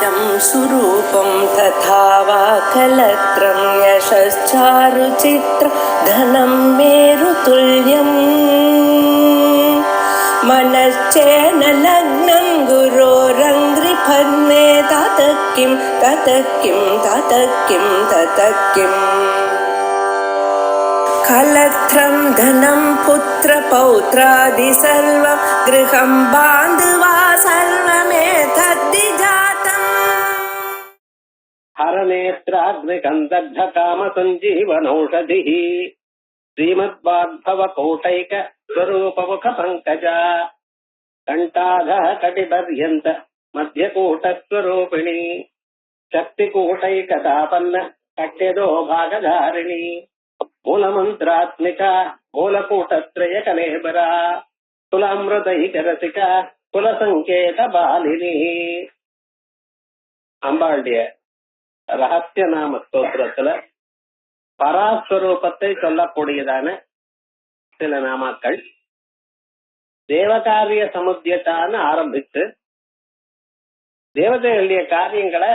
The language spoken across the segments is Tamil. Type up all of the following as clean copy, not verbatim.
इदं सुरूपं तथा वा कलत्रं यशश्चारुचित्र धनं मेरुतुल्यम् मनश्चेन लग्नं गुरोरङ्घ्रिफन्ने ततः किं कलत्रं धनं पुत्रपौत्रादि सर्वं गृहं बान्धवा सर्वमेतद्विजातम् हरनेत्राग्निकन्दग्धकामसञ्जीवनौषधिः श्रीमद्वाग्भवकोटैक स्वरूपमुखपङ्कजा कण्ठाधः कटिपर्यन्त मध्यकूटस्वरूपिणी शक्तिकूटैकतापन्न कट्यदो भागधारिणी मूलमन्त्रात्मिका मूलकूटत्रयकलेबरा कुलामृतैकरसिका कुलसङ्केतबालिनी அம்பாளுடைய ரகசிய நாம ஸ்தோத்திரத்துல பராஸ்வரூபத்தை சொல்லக்கூடியதான சில நாமாக்கள் தேவகாரிய சமுத்தியத்தான ஆரம்பித்து தேவதைகளுடைய காரியங்களை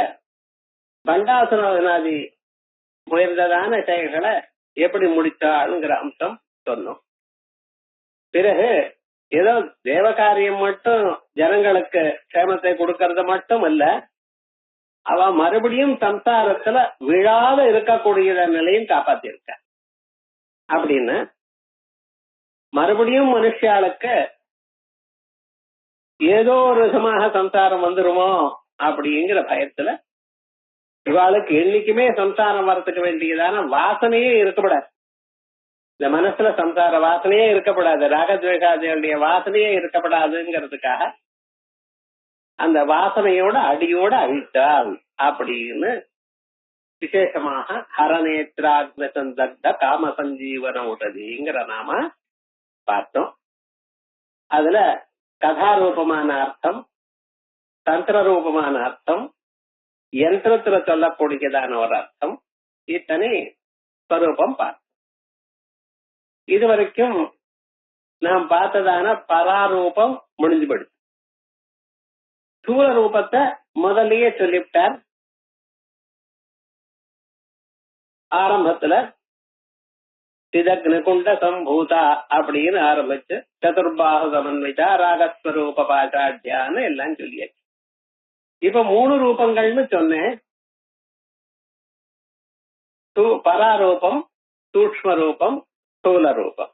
பண்டாசுரநாதி உயர்ந்ததான செயல்களை எப்படி முடித்தாளுங்கிற அம்சம் சொன்னோம். பிறகு ஏதோ தேவகாரியம் மட்டும் ஜனங்களுக்கு க்ஷேமத்தை கொடுக்கறது மட்டும் இல்ல, அவ மறுபடியும் சம்சாரத்துல விழாத இருக்கக்கூடிய நிலையும் காப்பாத்திருக்க. அப்படின்னு மறுபடியும் மனுஷாளுக்கு ஏதோ ஒரு விதமாக சம்சாரம் வந்துருமோ அப்படிங்கிற பயத்துல இவாளுக்கு என்னைக்குமே சம்சாரம் வரத்துக்கு வேண்டியதான வாசனையே இருக்கப்படாது. இந்த மனசுல சம்சார வாசனையே இருக்கப்படாது, ராகத்வேஷாதிகளுடைய வாசனையே இருக்கப்படாதுங்கிறதுக்காக அந்த வாசனையோட அடியோட அழித்தாள் அப்படின்னு விசேஷமாக ஹரநேத்ராக்ன சந்தக்த காம சஞ்சீவன உடதிங்கிற நாம பார்த்தோம். அதுல கதாரூபமான அர்த்தம், தந்திர ரூபமான அர்த்தம், யந்திரத்துல சொல்லக்கூடியதான ஒரு அர்த்தம், இத்தனை ஸ்வரூபம் பார்த்தோம். இதுவரைக்கும் நாம் பார்த்ததான பராரூபம் முடிஞ்சு போயிடுச்சு. ஸ்தூல ரூபத்தை முதல்லயே சொல்லிவிட்டார். ஆரம்பத்துல சிதக்னகுண்ட சம்பூதா அப்படின்னு ஆரம்பிச்சு சதுர்பாஹு சமன்விதா ராகஸ்வரூப பாசாட்யான்னு எல்லாம் சொல்லியாச்சு. இப்ப 3 ரூபங்கள்னு சொன்னேன். பராரூபம், சூக்ஷ்ம ரூபம், ஸ்தூல ரூபம்.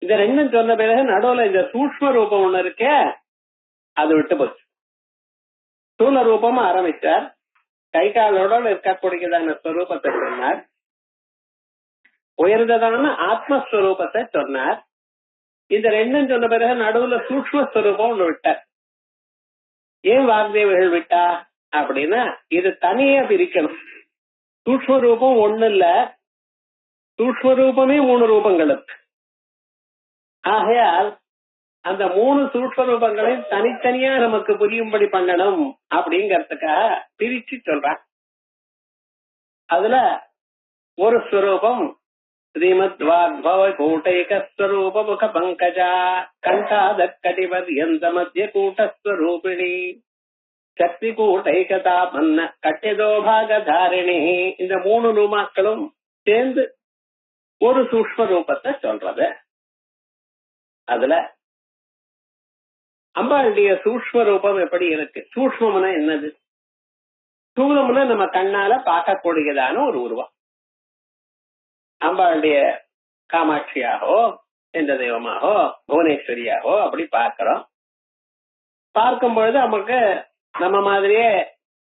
இந்த ரெண்டும் சொன்ன பிறகு நடுவுல இந்த சூக்ஷ்ம ரூபம் ஒண்ணு இருக்கே, அது விட்டு போச்சு. ஸ்தூல ரூபம் ஆரம்பிச்சார், கை காலோட இருக்கக்கூடியதான ஸ்வரூபத்தை சொன்னார், உயர்ந்ததான ஆத்மஸ்வரூபத்தை சொன்னார். இந்த ரெண்டும் சொன்ன பிறகு நடுவுல சூக்ஷ்மஸ்வரூபம் ஒண்ணு விட்டார். ஏன் வாக்தேவிகள் விட்டா அப்படின்னா இது தனியா பிரிக்கணும். சூக்ஷ்ம ரூபம் ஒண்ணு இல்ல, சூக்ஷ்ம ரூபமே 3 ரூபங்கள். ஆகையால் அந்த 3 சூக்ஷ்ம ரூபங்களையும் தனித்தனியா நமக்கு புரியும்படி பண்ணணும் அப்படிங்கறதுக்காக பிரிச்சு சொல்றான். அதுல ஒரு ஸ்வரூபம் ஸ்ரீமத் வாக்பவ கூட்டைக ஸ்வரூப முக பங்கஜா கண்டாத கடிபர்யந்த மத்திய கூட்டஸ்வரூபிணி சக்தி கூட்டைகதா மன்ன கட்டிதோ பாகதாரிணி. இந்த 3 ரூபாக்களும் சேர்ந்து ஒரு சூக்ஷ்ம ரூபத்தை சொல்றது. அதுல அம்பாளுடைய சூக்ஷ்ம ரூபம் எப்படி இருக்கு? சூக்ஷ்மம்னா என்னது? ஸ்தூலம்னா நம்ம கண்ணால பார்க்கக்கூடியதான ஒரு உருவம். அம்பாளுடைய காமாட்சியாகவோ எந்த தெய்வமாகவோ புவனேஸ்வரியாகவோ அப்படி பார்க்கிறோம். பார்க்கும் பொழுது நமக்கு நம்ம மாதிரியே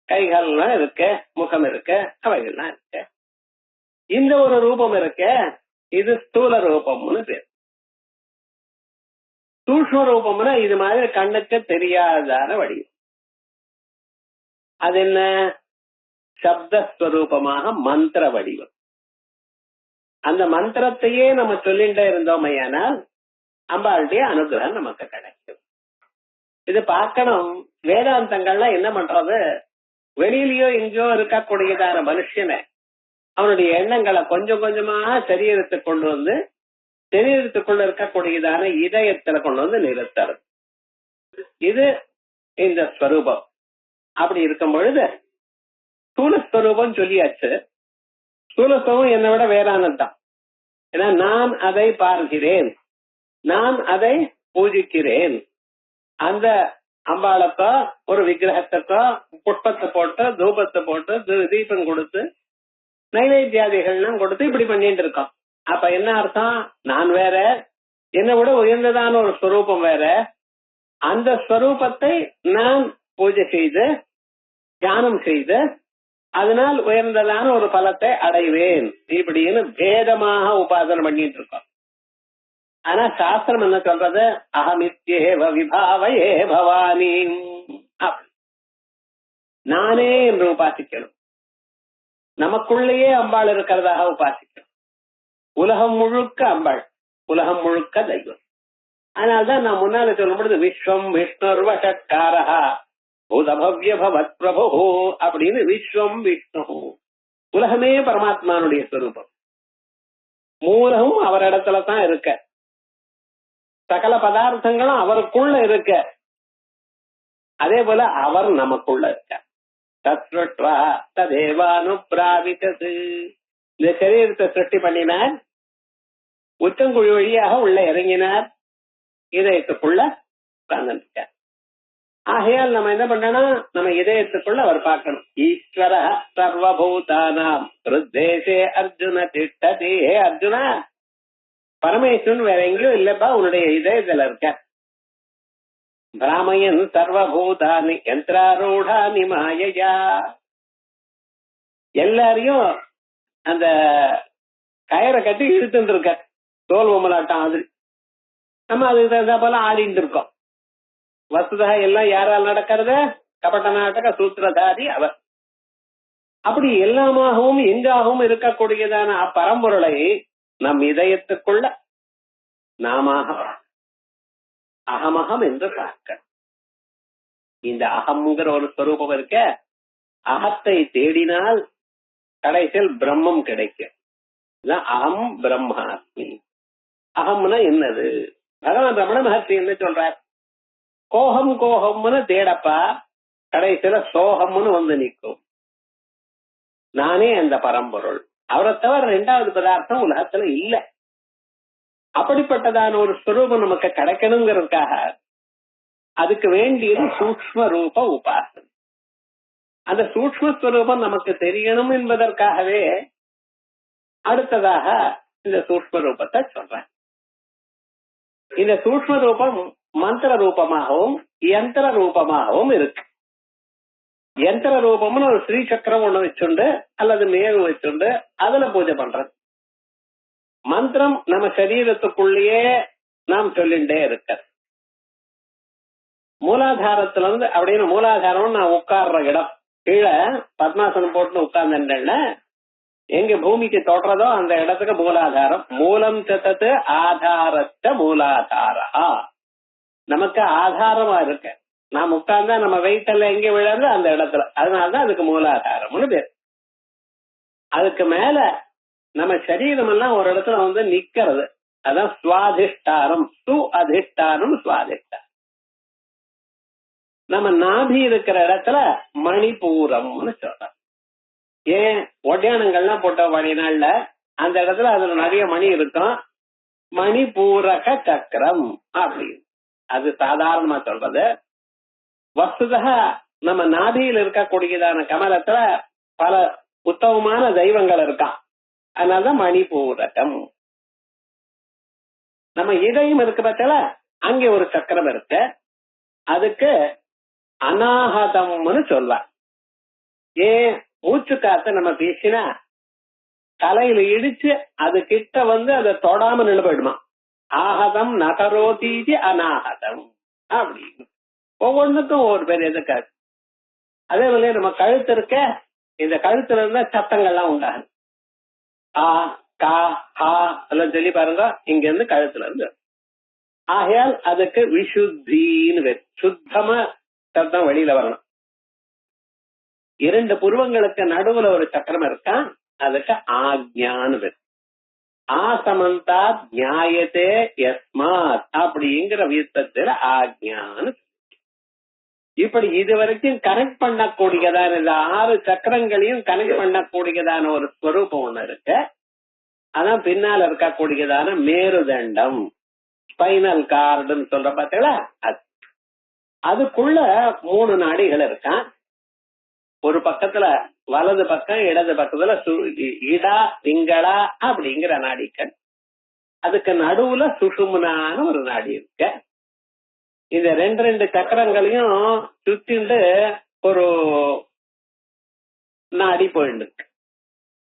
கைகள்லாம் இருக்கு, முகம் இருக்கு, அவைகள்லாம் இருக்கு. இந்த ஒரு ரூபம் இருக்கு, இது ஸ்தூல ரூபம்னு பேர். சூக்ஷ்ம ரூபம்னா இது மாதிரி கண்ணுக்கு தெரியாதான வடிவம். அது என்ன? சப்தஸ்வரூபமாக மந்திர வடிவம். அந்த மந்திரத்தையே நம்ம சொல்லிட்டே இருந்தோமையானால் அம்பாளுடைய அனுகிரகம் நமக்கு கிடைக்கும். இது பார்க்கணும். வேதாந்தங்கள்லாம் என்ன பண்றது, வெளியிலயோ எங்கேயோ இருக்கக்கூடியதான மனுஷனை அவனுடைய எண்ணங்களை கொஞ்சம் கொஞ்சமாக சரீரத்தை கொண்டு வந்து சரீரத்துக்குள்ள இருக்கக்கூடியதான இதயத்துல கொண்டு வந்து நிறுத்தறது. இது இந்த ஸ்வரூபம். அப்படி இருக்கும் பொழுது ஸ்தூலஸ்வரூபம் சொல்லியாச்சு. ஸ்தூலஸ்வரூபம் என்னை விட வேறானதுதான். ஏன்னா நான் அதை பார்க்கிறேன், நான் அதை பூஜிக்கிறேன். அந்த அம்பாளுக்கோ ஒரு விக்கிரகத்துக்கோ புஷ்பத்தை போட்டு தூபத்தை போட்டு தீபம் கொடுத்து நைவேத்தியாதிகள்லாம் கொடுத்து இப்படி பண்ணிட்டு இருக்கோம். அப்ப என்ன அர்த்தம்? நான் வேற, என்னை விட உயர்ந்ததான ஒரு ஸ்வரூபம் வேற. அந்த ஸ்வரூபத்தை நான் பூஜை செய்து தியானம் செய்து அதனால் உயர்ந்ததான ஒரு பலத்தை அடைவேன் இப்படின்னு பேதமாக உபாசனை பண்ணிட்டு இருக்கோம். ஆனா சாஸ்திரம் என்ன சொல்றது? அகமித்யேவ விபாவயே பவானி, நானே என்று உபாசிக்கணும். நமக்குள்ளேயே அம்பாள் இருக்கிறதாக உபாசிக்கணும். உலகம் முழுக்க அம்பாள், உலகம் முழுக்க தெய்வம். அதனால்தான் நான் முன்னால சொல்லும் பொழுது விஸ்வம் விஷ்ணுர்வஷட்காரஹா பூதபவ்ய பவத் பிரபு அப்படின்னு விஸ்வம் விஷ்ணு, உலகமே பரமாத்மானுடைய ஸ்வரூபம். மூலமும் அவரிடத்துல தான் இருக்க, சகல பதார்த்தங்களும் அவருக்குள்ள இருக்க, அதே போல அவர் நமக்குள்ள இருக்க. தத்ருட்வா ததேவானுப்ராவிதது, இந்த சரீரத்தை சிருஷ்டி பண்ணினார், உச்சங்குழி வழியாக உள்ள இறங்கினார், இதயத்துக்குள்ள உட்கார்ந்துட்டார். ஆகையால் நம்ம என்ன பண்ணணும்? நம்ம இதயத்துக்குள்ள அவர் பார்க்கணும். ஈஸ்வர சர்வபூதானாம் ஹிருத்தேசே அர்ஜுன திஷ்டதி. ஹே அர்ஜுனா, பரமேஸ்வரன் வேற எங்கேயும் இல்லப்பா, உன்னுடைய இதயத்துல இருக்க. பிராமயன் சர்வபூதானி யந்திராரூடானி மாயையா, எல்லாரையும் அந்த கயிறை கட்டி இழுத்துட்டு இருக்க, தோல் பொம்மலாட்டம் மாதிரி. நம்ம அதுக்கு தகுந்த போல ஆடிட்டு இருக்கோம். வசுதா எல்லாம் யாரால் நடக்கிறது? கபட்ட நாடக சூத்திரதாரி அவர். அப்படி எல்லாமாகவும் எங்காகவும் இருக்கக்கூடியதான பரம்பொருளை நம் இதயத்துக்குள்ள நாம அகமகம் என்று பார்க்க. இந்த அகம்ங்கிற ஒரு ஸ்வரூபம் இருக்க, அகத்தை தேடினால் கடைசியில் பிரம்மம் கிடைக்கும். அகம் பிரம்மாஸ்மி. அகம்னா என்னது? பகவான் ரமண மகர்ஷி என்ன சொல்றார்? கோகம் கோகம்னு தேடப்பா, கடைசியில சோகம்னு வந்து நிற்கும். நானே அந்த பரம்பொருள், அவரை தவிர இரண்டாவது பதார்த்தம் உலகத்துல இல்ல. அப்படிப்பட்டதான ஒரு ஸ்வரூபம் நமக்கு கிடைக்கணுங்கிறதுக்காக அதுக்கு வேண்டியது சூக்ஷ்ம ரூப உபாசனை. அந்த சூக்ஷ்ம ஸ்வரூபம் நமக்கு தெரியணும் என்பதற்காகவே அடுத்ததாக இந்த சூக்ஷ்ம ரூபத்தை சொல்றேன். இந்த சூக்ஷ்ம ரூபம் மந்திர ரூபமாகவும் யந்திர ரூபமாகவும் இருக்கு. யந்திர ரூபம்னு ஒரு ஸ்ரீ சக்கரம் ஒண்ணு வச்சுண்டு அல்லது மேவு வச்சுண்டு அதுல பூஜை பண்றது. மந்திரம் நம்ம சரீரத்துக்குள்ளேயே நாம் சொல்லிண்டே இருக்க. மூலாதாரத்துல இருந்து அப்படின்னு, மூலாதாரம் நான் உட்கார்ற இடம், கீழே பத்மாசனம் போட்டு உட்கார்ந்தேன்ன, எங்க பூமிக்கு தொடுறதோ அந்த இடத்துக்கு மூலாதாரம். மூலம் சத்தத்து ஆதாரத்த மூலாதாரா, நமக்கு ஆதாரமா இருக்க. நாம் உட்கார்ந்தா நம்ம வெயிட்டெல்லாம் எங்க விழாது அந்த இடத்துல, அதனாலதான் அதுக்கு மூலாதாரம்னு பேர். அதுக்கு மேல நம்ம சரீரம் எல்லாம் ஒரு இடத்துல வந்து நிக்கிறது, அதான் சுவாதிஷ்டானம். சு அதிஷ்டானம் சுவாதிஷ்டானம். நம்ம நாபி இருக்கிற இடத்துல மணிபூரம்னு சொல்றோம். ஏன் ஒட்டியானங்கள்லாம் போட்ட மணிநாள்ல அந்த இடத்துல அதுல நிறைய மணி இருக்கும். மணிபூரக சக்கரம் அப்படின்னு அது சாதாரணமா சொல்றது. வஸ்துதா நம்ம நாபியில் இருக்கக்கூடியதான கமலத்துல பல உத்தமமான தெய்வங்கள் இருக்கான், அதனாலதான் மணிபூரகம். நம்ம இதயம் இருக்கு பட்சல அங்கே ஒரு சக்கரம் இருக்கு, அதுக்கு அநாகதம்னு சொல்வார். ஏன் மூச்சு காத்த நம்ம பேசினா தலையில இடிச்சு அது கிட்ட வந்து அதை தொடாம நிலப்படுமா. ஆகதம் நகரோதீதி அநாகதம் அப்படின்னு ஒவ்வொன்றுக்கும் ஒவ்வொரு பேர் எதுக்காது. அதே போல நம்ம கழுத்து இருக்க, இந்த கழுத்துல இருந்தா சத்தங்கள்லாம் உண்டாகும். ஆ கா ஹா எல்லாம் சொல்லி பாருங்க, இங்க இருந்து கழுத்துல இருந்து. ஆகையால் அதுக்கு விசுத்தின்னு பேர். சுத்தமா சத்தம் வெளியில வரணும். இரண்டு புருவங்களுக்கு நடுவுல ஒரு சக்கரம் இருக்கா, அதுக்கு ஆக்ஞான்னு பேர். ஆசமந்தா நியாயத்தே யஸ்மாத் அப்படிங்கிற வியத்தத்துல ஆக்ஞான்னு. இப்படி இது வரைக்கும் கனெக்ட் பண்ணக்கூடியதான இந்த 6 சக்கரங்களையும் கனெக்ட் பண்ணக்கூடியதான ஒரு ஸ்வரூபம் ஒண்ணு இருக்கு. அதான் பின்னால இருக்கக்கூடியதான மேருதண்டம், ஸ்பைனல் கார்டுன்னு சொல்ற பார்த்தீங்களா, அதுக்குள்ள 3 நாடிகள் இருக்கான். ஒரு பக்கத்துல வலது பக்கம், இடது பக்கத்துல இடா பிங்களா அப்படிங்கிற நாடிகள். அதுக்கு நடுவுல சுஷும்னான்னு ஒரு நாடி இருக்கு. இந்த 2 சக்கரங்களையும் சுத்திண்டு ஒரு நாடி போயிட்டு இருக்கு.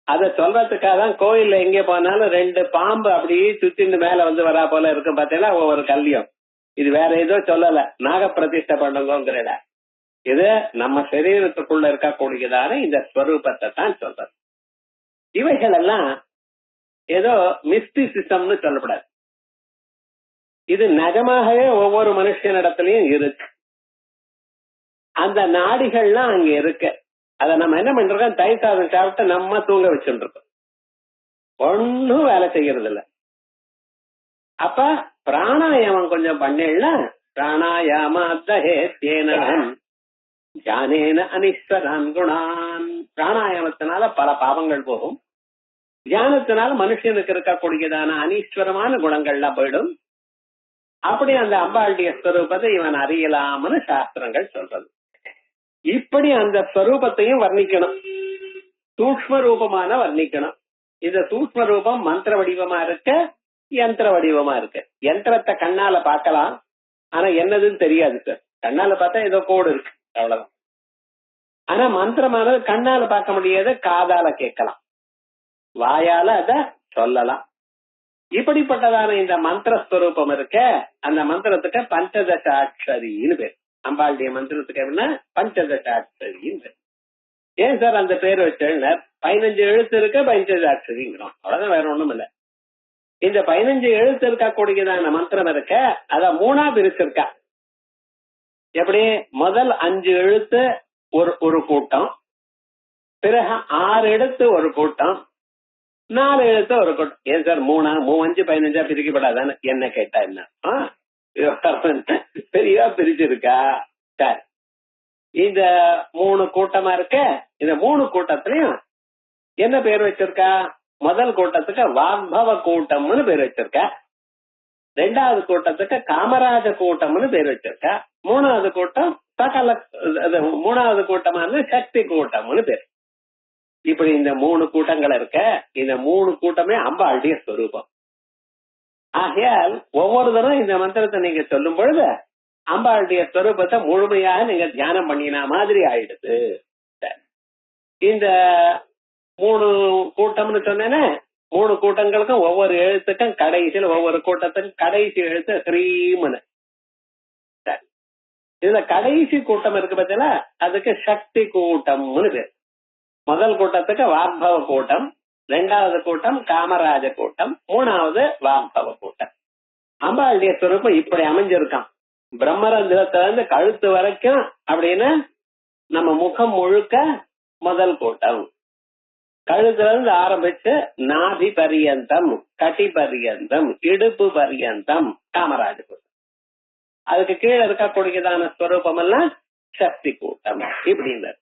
அத சொல்றதுக்காக தான் கோயில்ல எங்க போனாலும் 2 பாம்பு அப்படியே சுத்திண்டு மேல வந்து வரா போல இருக்கு பாத்தீங்களா, ஒவ்வொரு கல்வியும். இது வேற ஏதோ சொல்லல, நாக பிரதிஷ்டை பண்ணுங்கிற இது நம்ம சரீரத்துக்குள்ள இருக்கக்கூடியதான இந்த ஸ்வரூபத்தை தான் சொல்றது. இவைகள் எல்லாம் ஏதோ மிஸ்டிசிசம்னு சொல்லப்படாது. இது நிஜமாகவே ஒவ்வொரு மனுஷனிடத்திலையும் இருக்கு. அந்த நாடிகள்லாம் அங்க இருக்கு. அத நம்ம என்ன பண்றோம், தயிர் சாதம் சாப்பிட்டு நம்ம தூங்க வச்சுட்டு இருக்கோம், ஒன்னும் வேலை செய்யறது இல்ல. அப்ப பிராணாயாமம் கொஞ்சம் பண்ணலாம். பிராணாயாமேன ஜானேன அனிஸ்வரான் குணான். பிராணாயாமத்தினால பல பாவங்கள் போகும். தியானத்தினால மனுஷனுக்கு இருக்கக்கூடியதான அனீஸ்வரமான குணங்கள்லாம் போயிடும். அப்படி அந்த அம்பாளுடைய ஸ்வரூபத்தை இவன் அறியலாம்னு சாஸ்திரங்கள் சொல்றது. இப்படி அந்த ஸ்வரூபத்தையும் வர்ணிக்கணும், சூக்ஷ்ம ரூபமான வர்ணிக்கணும். இந்த சூக்ஷ்ம ரூபம் மந்திர வடிவமா இருக்க, யந்திர வடிவமா இருக்கு. யந்திரத்தை கண்ணால பார்க்கலாம், ஆனா என்னதுன்னு தெரியாது சார். கண்ணால பார்த்தா ஏதோ கோடு இருக்கு, அவ்வளவுதான். ஆனா மந்திரமானது கண்ணால பார்க்க முடியாது, காதால கேட்கலாம், வாயால அத சொல்லலாம். இப்படிப்பட்டதான இந்த மந்திரஸ்வரூபம் இருக்க, அந்த மந்திரத்துக்கு பஞ்சதசாட்சரின்னு பேர். அம்பாளுடைய மந்திரத்துக்கு எப்படின்னா பஞ்சதசாட்சரின்னு பேர். ஏன் சார் அந்த பேர் வச்சேன்? 15 எழுத்து இருக்க பஞ்சதசாட்சரிங்கிறோம், அவ்வளவுதான், வேற ஒண்ணும் இல்ல. இந்த 15 எழுத்து இருக்கக்கூடியதான மந்திரம் இருக்க, அத 3ஆ பிரிச்சிருக்கா. எப்படி? முதல் 5 எழுத்து ஒரு கூட்டம், பிறகு 6 எழுத்து ஒரு கூட்டம், 4 எழுத்து ஒரு கூட்டம். ஏன் சார் 3 5 15 பிரிக்கப்படாதான்னு என்ன கேட்டா என்ன பெரியா பிரிச்சிருக்கா? சார் இந்த 3 கூட்டமா இருக்க, இந்த 3 கூட்டத்திலையும் என்ன பேர் வச்சிருக்கா? முதல் கூட்டத்துக்கு வாக்பவ கூட்டம்னு பேர் வச்சிருக்கா. 2வது கூட்டத்துக்கு காமராஜ கூட்டம்னு பேர் வச்சிருக்கா. 3வது கூட்டம் சகல, 3வது கூட்டமான சக்தி கூட்டம்னு பேர். இப்படி இந்த 3 கூட்டங்கள் இருக்க. இந்த 3 கூட்டமே அம்பாளுடைய ஸ்வரூபம். ஆகையால் ஒவ்வொரு தரம் இந்த மந்திரத்தை நீங்க சொல்லும் பொழுது அம்பாளுடைய ஸ்வரூபத்தை முழுமையாக நீங்க தியானம் பண்ணினா மாதிரி ஆயிடுது. இந்த 3 கூட்டம்னு சொன்னேன்னா, 3 கூட்டங்களுக்கும் ஒவ்வொரு எழுத்துக்கும் கடைசியில், ஒவ்வொரு கூட்டத்துக்கும் கடைசி எழுத்து ஸ்ரீமனு. இதுல கடைசி கூட்டம் இருக்கு பார்த்தீங்களா, அதுக்கு சக்தி கூட்டம்னு பேர். முதல் கூட்டத்துக்கு வாக்பவ கூட்டம், 2வது கூட்டம் காமராஜ கூட்டம், 3வது வாக்பவ கூட்டம். அம்பாளுடைய ஸ்வரூபம் இப்படி அமைஞ்சிருக்கான். பிரம்மரந்திரத்துல இருந்து கழுத்து வரைக்கும் அப்படின்னா நம்ம முகம் முழுக்க முதல் கூட்டம், கழுத்துல இருந்து ஆரம்பிச்சு நாபி பரியந்தம், கட்டி பரியந்தம், இடுப்பு பரியந்தம் காமராஜ கூட்டம். அதுக்கு கீழே இருக்கக்கூடியதான ஸ்வரூபம் எல்லாம் சக்தி கூட்டம். இப்படின்னு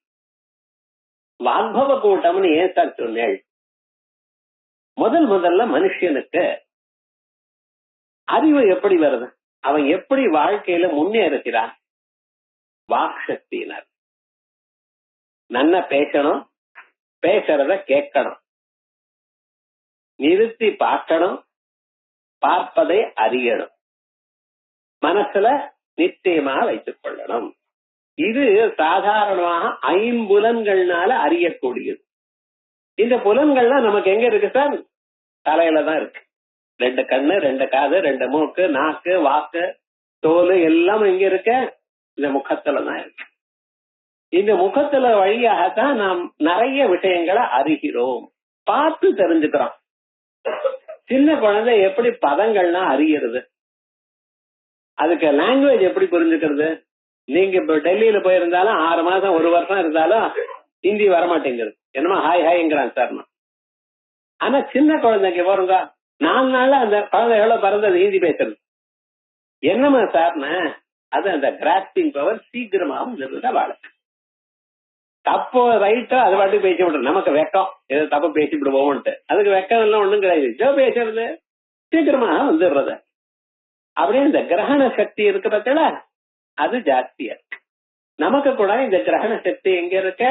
வாக்பவ கூட்டம்னு ஏன் சார் சொன்னேன்? முதல்ல மனுஷனுக்கு அறிவு எப்படி வருது, அவன் எப்படி வாழ்க்கையில முன்னேறுகிறான்? வாக் சக்தியினர். நன்ன பேசணும், பேசுறத கேட்கணும், நிறுத்தி பார்க்கணும், பார்ப்பதை அறியணும், மனசுல நிச்சயமா வைத்துக் கொள்ளணும். இது சாதாரணமாக 5 புலன்கள்னால அறியக்கூடியது. இந்த புலன்கள்லாம் நமக்கு எங்க இருக்கு சார்? தலையில தான் இருக்கு. 2 கண்ணு, 2 காது, 2 மூக்கு, நாக்கு, வாக்கு, தோல் எல்லாம் எங்க இருக்க? இந்த முகத்துல தான் இருக்கு. இந்த முகத்துல வழியாகத்தான் நாம் நிறைய விஷயங்களை அறிகிறோம், பார்த்து தெரிஞ்சுக்கிறோம். சின்ன குழந்தை எப்படி பதங்கள்லாம் அறியறது? அதுக்கு லாங்குவேஜ் எப்படி புரிஞ்சுக்கிறது? நீங்க இப்ப டெல்லியில போயிருந்தாலும் 6 மாசம் 1 வருஷம் இருந்தாலும் ஹிந்தி வரமாட்டேங்குது. என்னமா ஹாய் ஹாய்ங்கிறான் சார். ஆனா சின்ன குழந்தைங்க போறங்க 4 நாள்ல அந்த குழந்தை எவ்வளவு பறந்தது ஹிந்தி பேசுறது. என்னமா சார்னா அது அந்த கிராஸ்பிங் பவர் சீக்கிரமாவும் இருந்தது வாழ. தப்போ ரைட்டோ அது வாட்டி பேசி விடுறோம். நமக்கு வெக்கம் ஏதோ தப்பு பேசி விடுவோம்ட்டு, அதுக்கு வெக்கம் எல்லாம் ஒண்ணும் கிடையாது. பேசுறது சீக்கிரமா வந்துடுறது. அப்படியே இந்த கிரகண சக்தி இருக்கு பார்த்தா அது ஜாஸ்தியா இருக்கு. நமக்கு கூட இந்த கிரகண சக்தி எங்க இருக்க?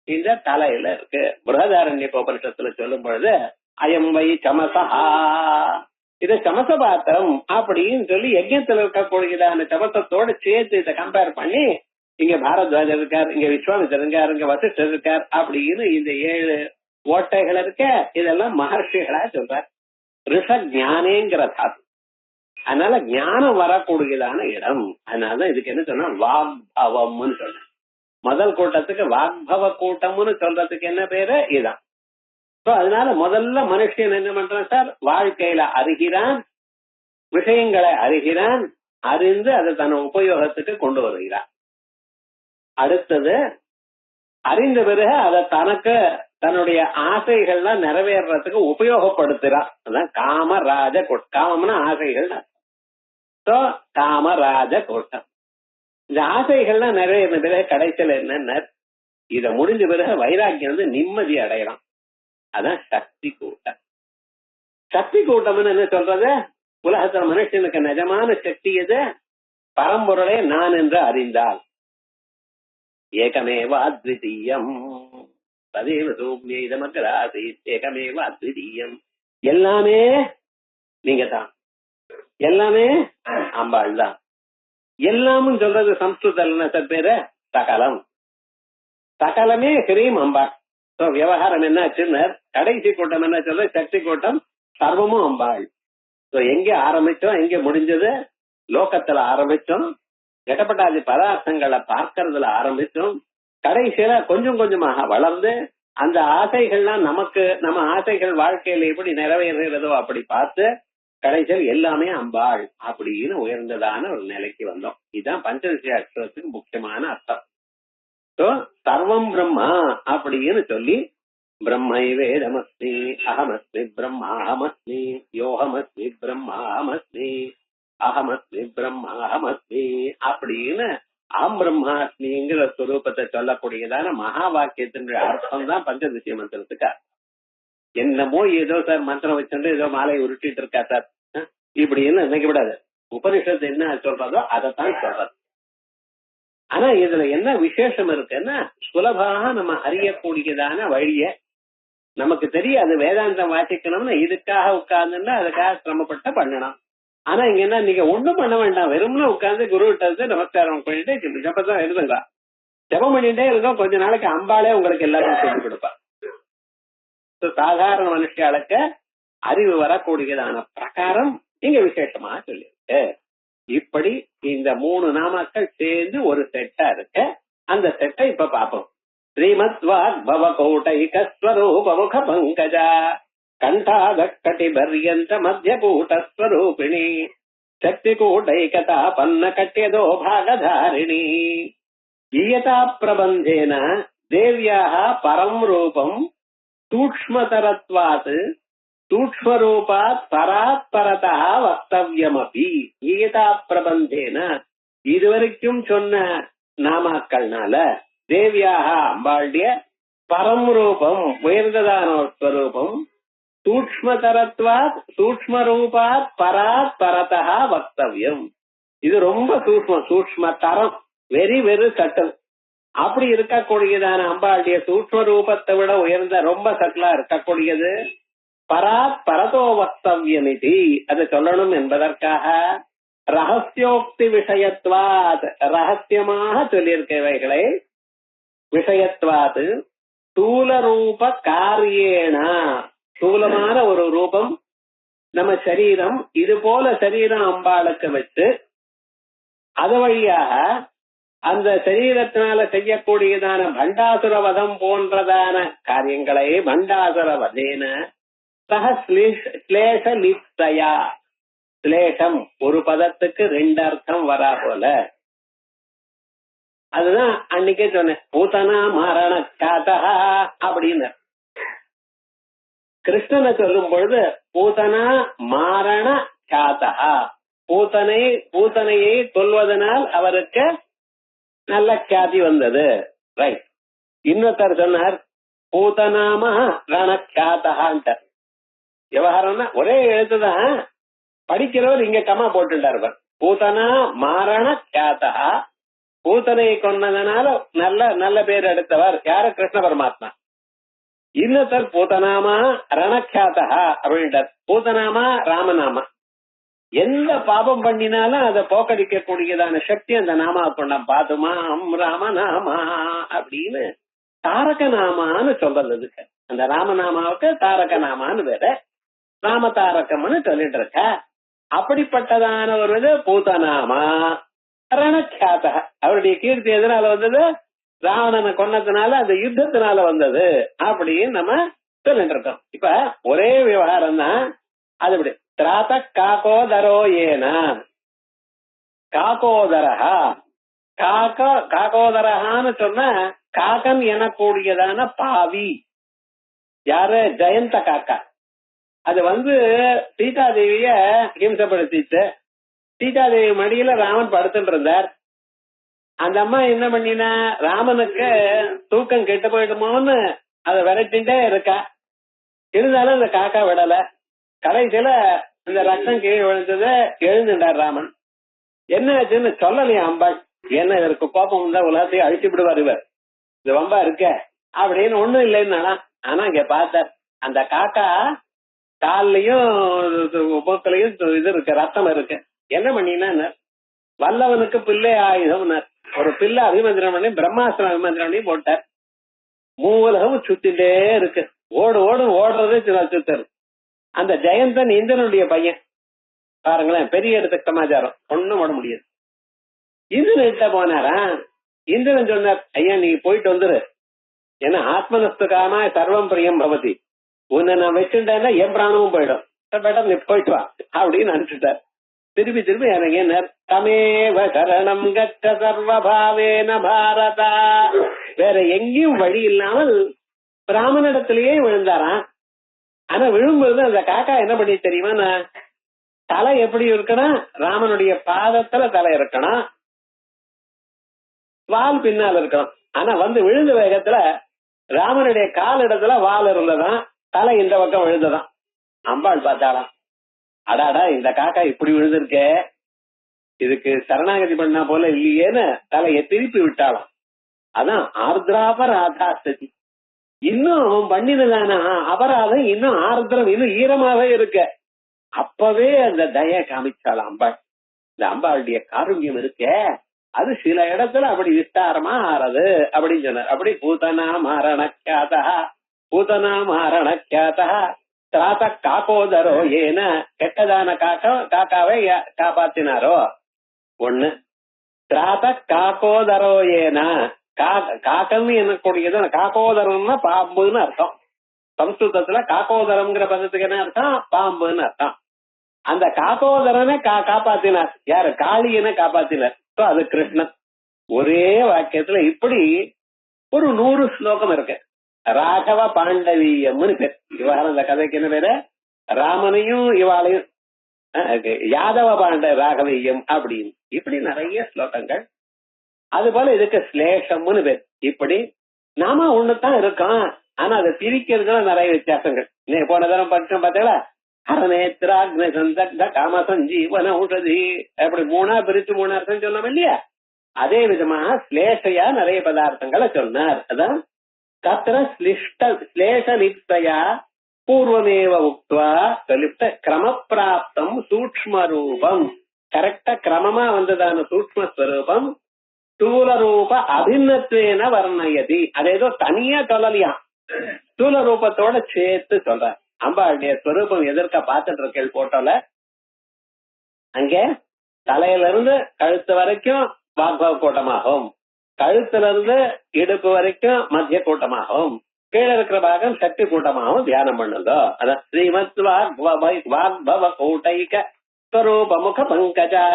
இந்த தலையில இருக்கு. பிருஹதாரண்யபோபனிஷத்துல சொல்லும் பொழுது அயம் வை சமசா, இத சமச பாத்திரம் அப்படின்னு சொல்லி யஜ்யத்துல இருக்கக்கூடியதான சமசத்தோட சேர்த்து இதை கம்பேர் பண்ணி இங்க பாரத்வாஜர் இருக்கார், இங்க விஸ்வாமித்திரர் இருக்கார், இங்க வசிஷ்டர் இருக்கார் அப்படின்னு இந்த 7 ஓட்டைகள் இருக்க. இதெல்லாம் மகர்ஷிகளா சொல்றார். ரிஷ ஞானேங்கிற தாத்து. அதனால ஞானம் வரக்கூடியதான இடம். அதனாலதான் இதுக்கு என்ன சொன்னா வாக்பவம்னு சொல்ற. முதல் கூட்டத்துக்கு வாக்பவ கூட்டம்னு சொல்றதுக்கு என்ன பேரு? இதுதான். அதனால முதல்ல மனுஷன் என்ன பண்றான் சார்? வாழ்க்கையில அறிகிறான், விஷயங்களை அறிகிறான், அறிந்து அதை தன் உபயோகத்துக்கு கொண்டு வருகிறான். அடுத்தது அறிந்த பிறகு அதை தனக்கு தன்னுடைய ஆசைகள்லாம் நிறைவேறதுக்கு உபயோகப்படுத்துறான். அதான் காமராஜ கூட்டம். காமம்னா ஆசைகள். காமராஜ கூட்டம். இந்த ஆசைகள்லாம் நிறைவேறின பிறகு கடைசியில் என்ன? இத முடிஞ்ச பிறகு வைராக்கியம் வந்து நிம்மதி அடையலாம். அதான் சக்தி கூட்டம். சக்தி கூட்டம்னு என்ன சொல்றது? உலகத்துல மனுஷனுக்கு நிஜமான சக்தி எது? பரம்பொருளே நான் என்று அறிந்தால். ஏகமேவ அத்விதீயம் ததேவ சௌம்யேதமக்ராசி ஏகமேவ அத்விதீயம். எல்லாமே நீங்க தான், எல்லாமே அம்பாள் தான். எல்லாமும் சொல்றது சம்ஸ்கிருதம் என்ன பேரு? சகலம். சகலமே ஹ்ரீம் அம்பாள். விவகாரம் என்ன ஆச்சுன்னு கடைசி கூட்டம் என்ன சொல்றது? சக்தி கூட்டம். சர்வமும் அம்பாள். எங்க ஆரம்பிச்சோம், எங்க முடிஞ்சது? லோகத்துல ஆரம்பிச்சோம், கடப்பட்டாதி பதார்த்தங்களை பார்க்கறதுல ஆரம்பிச்சோம். கடைசியில கொஞ்சம் கொஞ்சமாக வளர்ந்து அந்த ஆசைகள்லாம் நமக்கு நம்ம ஆசைகள் வாழ்க்கையில எப்படி நிறைவேறுகிறதோ அப்படி பார்த்து கடைசியில் எல்லாமே அம்பாள் அப்படின்னு உயர்ந்ததான ஒரு நிலைக்கு வந்தோம். இதுதான் பஞ்சதசி அக்ஷரத்துக்கு முக்கியமான அர்த்தம். சர்வம் பிரம்மா அப்படின்னு சொல்லி பிரம்மை வேதமஸ்மி அகமஸ்மி பிரம்மாஹமஸ்மி யோகமஸ்மி பிரம்மாஹமஸ்மி அகமஸ்மி பிரம்மாஹமஸ்மி அப்படின்னு அகம் பிரம்மாஸ்மிங்கிற ஸ்வரூபத்தை சொல்லக்கூடியதான மகா வாக்கியத்தினுடைய அர்த்தம் தான் பஞ்சதசி மந்திரத்துக்கு. என்னமோ ஏதோ சார் மந்திரம் வச்சுட்டு ஏதோ மாலையை உருட்டிட்டு இருக்கா சார் இப்படின்னு நினைக்க கூடாது. உபனிஷத்து என்ன சொல்றதோ அதைத்தான் சொல்றது. ஆனா இதுல என்ன விசேஷம் இருக்குன்னா, சுலபாக நம்ம அறியக்கூடியதான வழிய நமக்கு தெரியாது. வேதாந்தம் வாசிக்கணும்னா இதுக்காக உட்கார்ந்துன்னா அதுக்காக சிரமப்பட்ட பண்ணணும். ஆனா இங்க என்ன, நீங்க ஒண்ணும் பண்ண வேண்டாம், வெறும்னா உட்கார்ந்து குரு கிட்ட நமஸ்காரம் பண்ணிட்டு ஜப்பதான் எழுதுங்க, ஜபம் பண்ணிட்டே இருக்கோம். கொஞ்ச நாளைக்கு அம்பாளே உங்களுக்கு எல்லாரும் சொல்லி கொடுப்பா. சாதாரண மனுஷாளுக்கு அறிவு வரக்கூடியதான பிரகாரம் இங்க விசேஷமா சொல்லியிருக்கு. இப்படி இந்த 3 நாமாக்கள் சேர்ந்து ஒரு செட்டா இருக்கு. அந்த செட்டை இப்ப பாப்போம். ஸ்ரீமத் வாக்பவ கோட்டைகஸ்வரூப முக பங்கஜா கண்டாத கட்டிபர்யந்த மத்திய கூட்டஸ்வரூபிணி சக்தி கூட்டைகதா பன்ன கட்டியதோ பாகதாரிணி ஈயதா பிரபந்தேன தேவ்யாः பரம் ரூபம் சூக்ஷ்மதரத்வாத் சூக்ஷ்மரூபாத் பராத் பரதா வக்தவ்யமபி. கீதா பிரபந்தேன இதுவரைக்கும் சொன்ன நாமாக்கள்னால தேவியாக அம்பாளுடைய பரம் ரூபம் உயர்ந்ததான ஸ்வரூபம் சூக்ஷ்மதரத்வாத் சூக்ஷ்மரூபாத் பராத் பரதா வக்தவ்யம். இது ரொம்ப சூக்ஷ்ம தரம், வெரி வெரி சட்டல். அப்படி இருக்கக்கூடியதான அம்பாளுடைய சூக்ஷ்ம ரூபத்தை விட உயர்ந்த ரொம்ப சட்டலா இருக்கக்கூடியது பராத் பரதோ வக்தவ்யமிதி. அதை சொல்லணும் என்பதற்காக ரகசியோக்தி விஷயத்வாத் ரகசியமாக சொல்லியிருக்கவைகளை விஷயத்வாத் ஸ்தூல ரூப காரியேன ஸ்தூலமான ஒரு ரூபம் நம்ம சரீரம், இது போல சரீரம் அம்பாளுக்கு வச்சு அது வழியாக அந்த சரீரத்தினால செய்யக்கூடியதான பண்டாசுர வதம் போன்றதான காரியங்களை பண்டாசுர வதேன ஸ்லேஷலிப்தயா. ஸ்லேஷம் ஒரு பதத்துக்கு 2 அர்த்தம் வரா போல. அதுதான் அன்னைக்கே சொன்னேன், பூதனா மரண காதா அப்படின்னு. கிருஷ்ணனை சொல்லும் பொழுது பூதனா மாரண காதா, பூத்தனையை கொல்வதனால் அவருக்கு நல்ல கியாதி வந்தது. ரைட். இன்னொருத்தர் சொன்னார் பூதநாம ரணக்கியாதகான்ட்ட. விவகாரம்னா ஒரே எழுத்துதான், படிக்கிறவர் இங்க கமா போட்டுட்டார். பூதனா மாரண கியாதகா, பூத்தனையை கொன்னதனால நல்ல நல்ல பேர் எடுத்தவர் யாரு? கிருஷ்ண பரமாத்மா. இன்னொருத்தர் பூதநாமா ரணக்கியாதகா அப்படின்ட்டார். பூதநாமா ராமநாமா. எந்த பாபம் பண்ணினாலும் அதை போக்கடிக்க கூடியதான சக்தி அந்த நாமாவுக்கு கொண்டாம். பாதுமாம் ராமநாமா அப்படின்னு தாரக நாமான்னு சொல்றது இருக்கு. அந்த ராமநாமாவுக்கு தாரக நாமான்னு வேற, ராம தாரகம்னு சொல்லிட்டு இருக்க. அப்படிப்பட்டதான ஒரு இது பூதநாமா ரணக்கியாதக. அவருடைய கீர்த்தி எதனால வந்தது? ராவணனை கொன்னதுனால, அந்த யுத்தத்தினால வந்தது அப்படின்னு நம்ம சொல்லிட்டு இருக்கோம். இப்ப ஒரே விவகாரம் தான். அது இப்படி திராத காகோதரோ ஏன காகோதரஹா. காகோதரஹான்னு சொன்ன காகன் எனக்கூடியதான பாவி யாரு? ஜெயந்த காக்கா. அது சீதாதேவிய ஹிம்சப்படுத்திச்சு. சீதாதேவி மடியில ராமன் படுத்துட்டு இருந்தார். அந்த அம்மா என்ன பண்ணினா, ராமனுக்கு தூக்கம் கெட்டு போயிடுமோன்னு அதை விரட்டின்டே இருக்கா. இருந்தாலும் அந்த காக்கா விடல. கடைசியில இந்த ரத்தம் கீழே விழுந்தது. எழுந்துட்டார் ராமன். என்ன ஆச்சுன்னு சொல்லலையா அம்பாள். என்ன இதற்கு கோபம் தான் உலகத்தையும் அழிச்சு விடுவார் இவர், இது ரொம்ப இருக்க அப்படின்னு. ஒண்ணும் இல்லைன்னா, ஆனா இங்க பார்த்தார் அந்த காக்கா கால்லயும் மூக்கலையும் இது இருக்கு, ரத்தம் இருக்கு. என்ன பண்ணினா, வல்லவனுக்கு பிள்ளை ஆயுதம். ஒரு பிள்ளை அபிமந்திரம் பண்ணி பிரம்மாஸ்திரம் அபிமந்திரம் பண்ணி போட்டார். மூலகமும் சுத்திட்டே இருக்கு. ஓடுறது சுத்தரு. அந்த ஜெயந்தன் இந்திரனுடைய பையன் பாருங்களேன், பெரிய இடத்துக்கு சமாச்சாரம் ஒண்ணும் ஓட முடியாது. இந்திரன்கிட்ட போனாரா, இந்திரன் சொன்னார், ஐயா நீ போயிட்டு வந்துரு, ஏன்னா ஆத்மனஸ்துக்காம சர்வம் பிரியம் பவதி, உன்னை நான் வச்சுட்டேன்னா என் பிராணமும் போயிடும், பெட்டர் நீ போயிட்டு வா அப்படின்னு அனுப்பிச்சுட்டார். திருப்பி இறங்கினார். தமேவ சரணம் கச்ச சர்வபாவேன பாரதா. வேற எங்கேயும் வழி இல்லாமல் பிராமணிடத்திலேயே விழுந்தாராம். ஆனா விழும்போது அந்த காக்கா என்ன பண்ணி தெரியுமா, தலை எப்படி இருக்கணும், ராமனுடைய பாதத்துல தலை இருக்கணும், வால் பின்னால் இருக்கணும். ஆனா விழுந்த வேகத்துல ராமனுடைய கால் இடத்துல வால் இருந்ததான், தலை இந்த பக்கம் விழுந்ததான். அம்பாள் பார்த்தாலாம், அடாடா இந்த காக்கா இப்படி விழுந்திருக்கே, இதுக்கு சரணாகதி பண்ணா போல இல்லையேன்னு தலையை திருப்பி விட்டாலாம். அதான் ஆர்திராபராதாஸ்தி. இன்னும் அவன் பண்ணினதான அபராதம் இன்னும் ஆர்திரம், இன்னும் ஈரமாவே இருக்க. அப்பவே அந்த தய காமிச்சாலாம் அம்பாள். இந்த அம்பாளுடைய காருண்யம் இருக்க, அது சில இடத்துல அப்படி விஸ்தாரமா ஆறது அப்படின்னு சொன்னார். அப்படி பூதனா மாரணக்கியாதா, பூதனா மாரணக்கியாதா திராத காக்கோதரோ ஏன, கெட்டதான காக்காவை காப்பாத்தினாரோ ஒண்ணு. திராத காக்கோதரோ ஏன, காக்கன்னு என்னக்கூடியது காக்கோதரம்னா பாம்புன்னு அர்த்தம். சம்ஸ்கிருதத்துல காக்கோதரம்ங்கிற பதத்துக்கு என்ன அர்த்தம்? பாம்புன்னு அர்த்தம். அந்த காக்கோதரனை காப்பாத்தினார் யாரு? காளியனை காப்பாத்தினார். அது கிருஷ்ணன். ஒரே வாக்கியத்துல இப்படி ஒரு 100 ஸ்லோகம் இருக்கு. ராகவ பாண்டவீயம்னு பேர். இவ்வாறு அந்த கதைக்கு என்ன பேரு? ராமனையும் இவாளையும் யாதவ பாண்ட ராகவீயம் அப்படின்னு இப்படி நிறைய ஸ்லோகங்கள். அது போல இதுக்கு ஸ்லேஷம்னு பேர். இப்படி நாம ஒண்ணுதான் இருக்கோம், ஆனா அதை பிரிக்கிறதுல நிறைய வித்தியாசங்கள். போன தரம் படிச்சோம் பார்த்தீங்களா, ஹரநேத்ராக்னி சந்தக்த காம சஞ்சீவன ஔஷதி, அப்படி 3 பிரிச்சு 3 அர்த்தம் சொன்னோம் இல்லையா? அதே விதமா ஸ்லேஷையா நிறைய பதார்த்தங்களை சொன்னார். அதான் தத்திர ஸ்லேஷலிப்தயா பூர்வமேவ உக்த்வா லிப்த கிரமப்பிராப்தம் சூக்ஷ்ம ரூபம். கரெக்டா கிரமமா வந்ததான சூக்ஷ்மஸ்வரூபம் ஸ்தூல ரூப அபிநத்வேன வர்ணயதி. அதேதோ தனியா சொல்லலையா, ஸ்தூல ரூபத்தோட சேர்த்து சொல்ற. அம்பாளுடைய ஸ்வரூபம் எதற்க பாத்துட்டு இருக்கேள் போட்டோல, அங்கே தலையில இருந்து கழுத்து வரைக்கும் வாக்பவ கூட்டமாகும், கழுத்துல இருந்து இடுப்பு வரைக்கும் மத்திய கூட்டமாகும், கீழே இருக்கிற பாகம் சக்தி கூட்டமாகவும் தியானம் பண்ணுங்க. அதான் ஸ்ரீமத் வாக்பவ கூட்டைக ஸ்வரூப முக பங்கஜா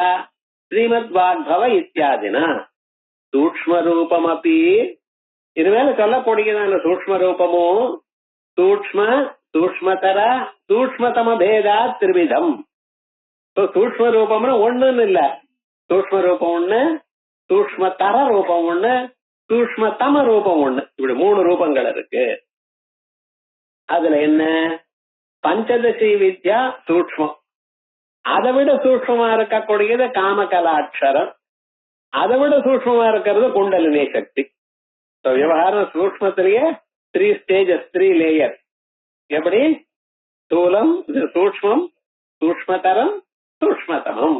ஸ்ரீமத் வாக்பவ இத்தியாதினா சூக்ஷ்ம ரூபம் அப்படி இதுவேல சொல்லக்கூடியதான சூக்ஷ்ம ரூபமும் சூக்ஷ்ம சூக்ஷ்மதர சூக்ஷ்மதம பேதா திரிவிதம். சூக்ம ரூபம்னா ஒண்ணுன்னு இல்ல, சூக்ம ரூபம் ஒண்ணு, சூக்ம தர ரூபம் ஒண்ணு, சூக்ம தம ரூபம் ஒண்ணு, இப்படி 3 ரூபங்கள் இருக்கு. அதுல என்ன, பஞ்சதசி வித்யா சூக்மம், அதை விட சூக்மமா இருக்கக்கூடியது காமகலாட்சரம், அதை விட சூக்மமா இருக்கிறது குண்டலினி சக்தி. விவகாரம் சூக்மத்திலேயே 3 ஸ்டேஜஸ், 3 லேயர். எப்படி ஸ்தூலம், சூக்மம், சூக்மதரம், சூக்மதமம்.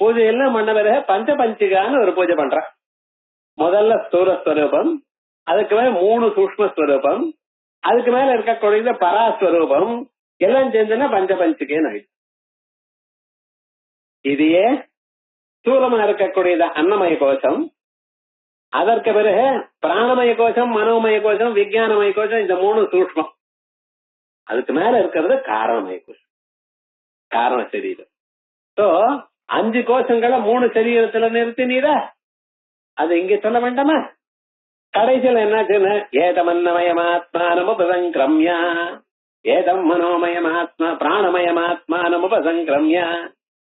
பூஜை எல்லாம் பண்ண பிறகு பஞ்சபஞ்சிகான்னு ஒரு பூஜை பண்ற. முதல்ல ஸ்தூல ஸ்வரூபம், அதுக்கு மேல 3 சூக்மஸ்வரூபம், அதுக்கு மேல இருக்கக்கூடிய பராஸ்வரூபம், எல்லாம் சேர்ந்துன்னா பஞ்சபஞ்சிகேன்னு ஆயிடுச்சு. இதையே ஸ்தூலமா இருக்கக்கூடியது அன்னமய கோஷம், அதற்கு பிறகு பிராணமய கோஷம், மனோமய கோஷம், விஞ்ஞானமய கோஷம், இந்த 3 சூக்மம். அதுக்கு மேல இருக்கிறது காரணமய கோஷம், காரண சரீரம். 5 கோஷங்களை 3 சரீரத்துல நிறுத்தினீரா, அது இங்க சொல்ல வேண்டாமா? கடைசியில் என்னாச்சுன்னு, ஏதமன்னமயமாத்மானமுபசங்கிரம்யா, ஏதம் மனோமயமாத்மா பிராணமயமாத்மானமுபசங்கிரம்யா,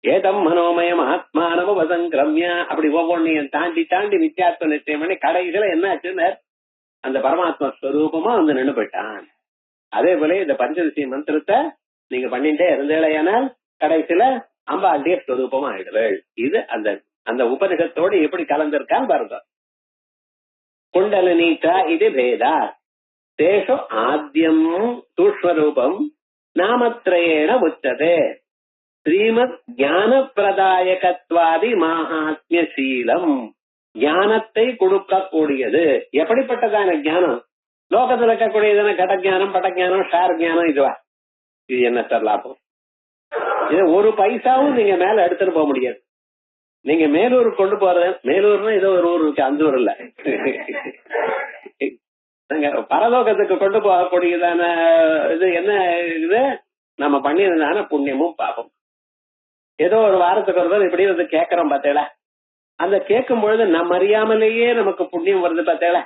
ஏதம் மனோமயம் ஆத்மானமுபசங்கிரம்யா, அப்படி ஒவ்வொன்னையும் தாண்டி தாண்டி வித்தியாசம் நிச்சயம் பண்ணி கடைசியில என்னாச்சுன்னு அந்த பரமாத்மா ஸ்வரூபமா வந்து நின்று போயிட்டான். அதே போல இந்த பஞ்சதசி மந்திரத்தை நீங்க பண்ணிட்டே இருந்தேனால் கடைசியில அம்பாண்டிய ஸ்வரூபமா ஆயிடுவேள். இது அந்த அந்த உபனிஷத்தோடு எப்படி கலந்திருக்கான்னு பாருங்க. குண்டலினீச்சா இது பேதா தேஷு ஆத்யம் சூக்ஷ்மரூபம் நாமத்ரயேண உச்சதே ஸ்ரீமத் ஞான பிரதாயகத்வாதி மகாத்மியசீலம். ஞானத்தை கொடுக்கக்கூடியது. எப்படிப்பட்டதான ஞானம்? லோகத்தில் இருக்கக்கூடியதான கடஜானம், படஜானம், ஷார் ஜானம், இதுவா? இது என்ன சார் லாபம்? இது 1 பைசாவும் நீங்க மேல எடுத்துட்டு போக முடியாது. நீங்க மேலூருக்கு கொண்டு போறது, மேலூர்னா ஏதோ ஒரு ஊர் இருக்கு, அந்த ஊர் இல்ல, பரலோகத்துக்கு கொண்டு போகக்கூடியதான இது என்ன? இது நம்ம பண்ணியிருந்தான புண்ணியமும் பாபம். ஏதோ ஒரு வாரத்துக்கு ஒரு இப்படி வந்து கேட்கறோம் பார்த்தேல, அந்த கேட்கும் பொழுது நம்ம அறியாமலேயே நமக்கு புண்ணியம் வருது பார்த்தேல.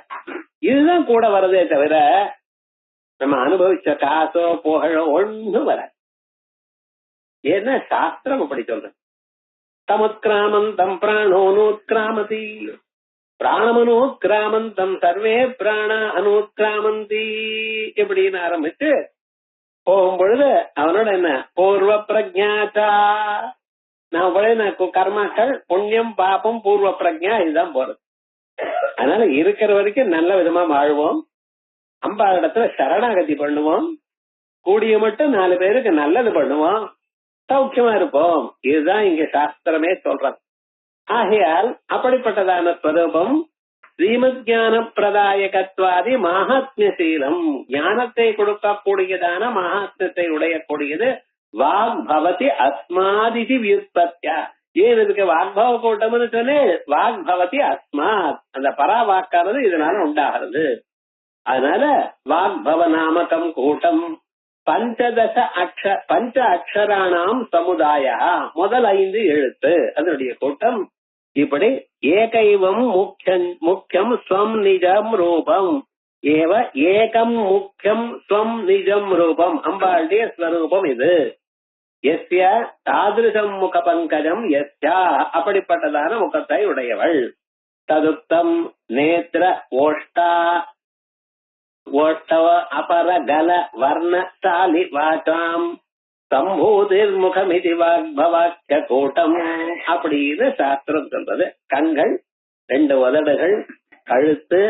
இதுதான் கூட வருதே தவிர நம்ம அனுபவிச்ச காசோ புகழோ ஒன்றும் வர. ஏன்னா சாஸ்திரம் அப்படி சொல்ற. தமுத்கிராமந்தம் பிராணோனுத்கிராமதி பிராணமனுத்கிராமந்தம் சர்வே பிராண அனுத்கிராமந்தி இப்படின்னு ஆரம்பிச்சு போகும் பொழுது அவனோட என்ன பூர்வ பிரஜாச்சா, நான் கர்மாக்கள் புண்ணியம் பாபம் பூர்வ பிரஜா, இதுதான் போறது. அதனால இருக்கிற வரைக்கும் நல்ல விதமா வாழ்வோம், அம்பா இடத்துல சரணாகதி பண்ணுவோம், கூடிய மட்டும் 4 பேருக்கு நல்லது பண்ணுவோம், சௌக்கியமா இருப்போம். இதுதான் இங்க சாஸ்திரமே சொல்றது. ஆகையால் அப்படிப்பட்டதான ஸ்வரூபம் ஸ்ரீமத் ஞான பிரதாயகத்வாதி மகாத்மியசீலம், ஞானத்தை கொடுக்கக்கூடியதான மகாத்மியத்தை உடையக்கூடியது. வாக்பவதி அஸ்மாதிதி வியுத்பத்யா. ஏன் இதுக்கு வாக்பவ கூட்டம்னு சொன்னே? வாக்பவதி அஸ்மாத், அந்த பராவாக்கானது இதனால உண்டாகிறது. அதனால வாக்பவ நாமகம் கூட்டம் பஞ்ச அக்ஷராணாம் சமுதாய, முதல் 5 எழுத்து அதனுடைய கூட்டம். இப்படி ஏகைவம் முக்கியம் ஸ்வம் நிஜம் ரூபம் ஏவ ஏகம் முக்கியம் ஸ்வம் நிஜம் ரூபம், அம்பாளுடைய ஸ்வரூபம் இது. எஸ்ய தாதிருஷம் முக பங்கஜம் எஸ்யா, அப்படிப்பட்டதான முகத்தை உடையவள். ததுக்தம் நேத்ர ஓஷ்டவ அபர கல வர்ண சாலி வாசாம் சம்பூதிர் முகமிதி வாக்பவாக்கிய கூட்டம் அப்படின்னு சாஸ்திரம் சொல்றது. கண்கள், 2 உதடுகள், கழுத்து,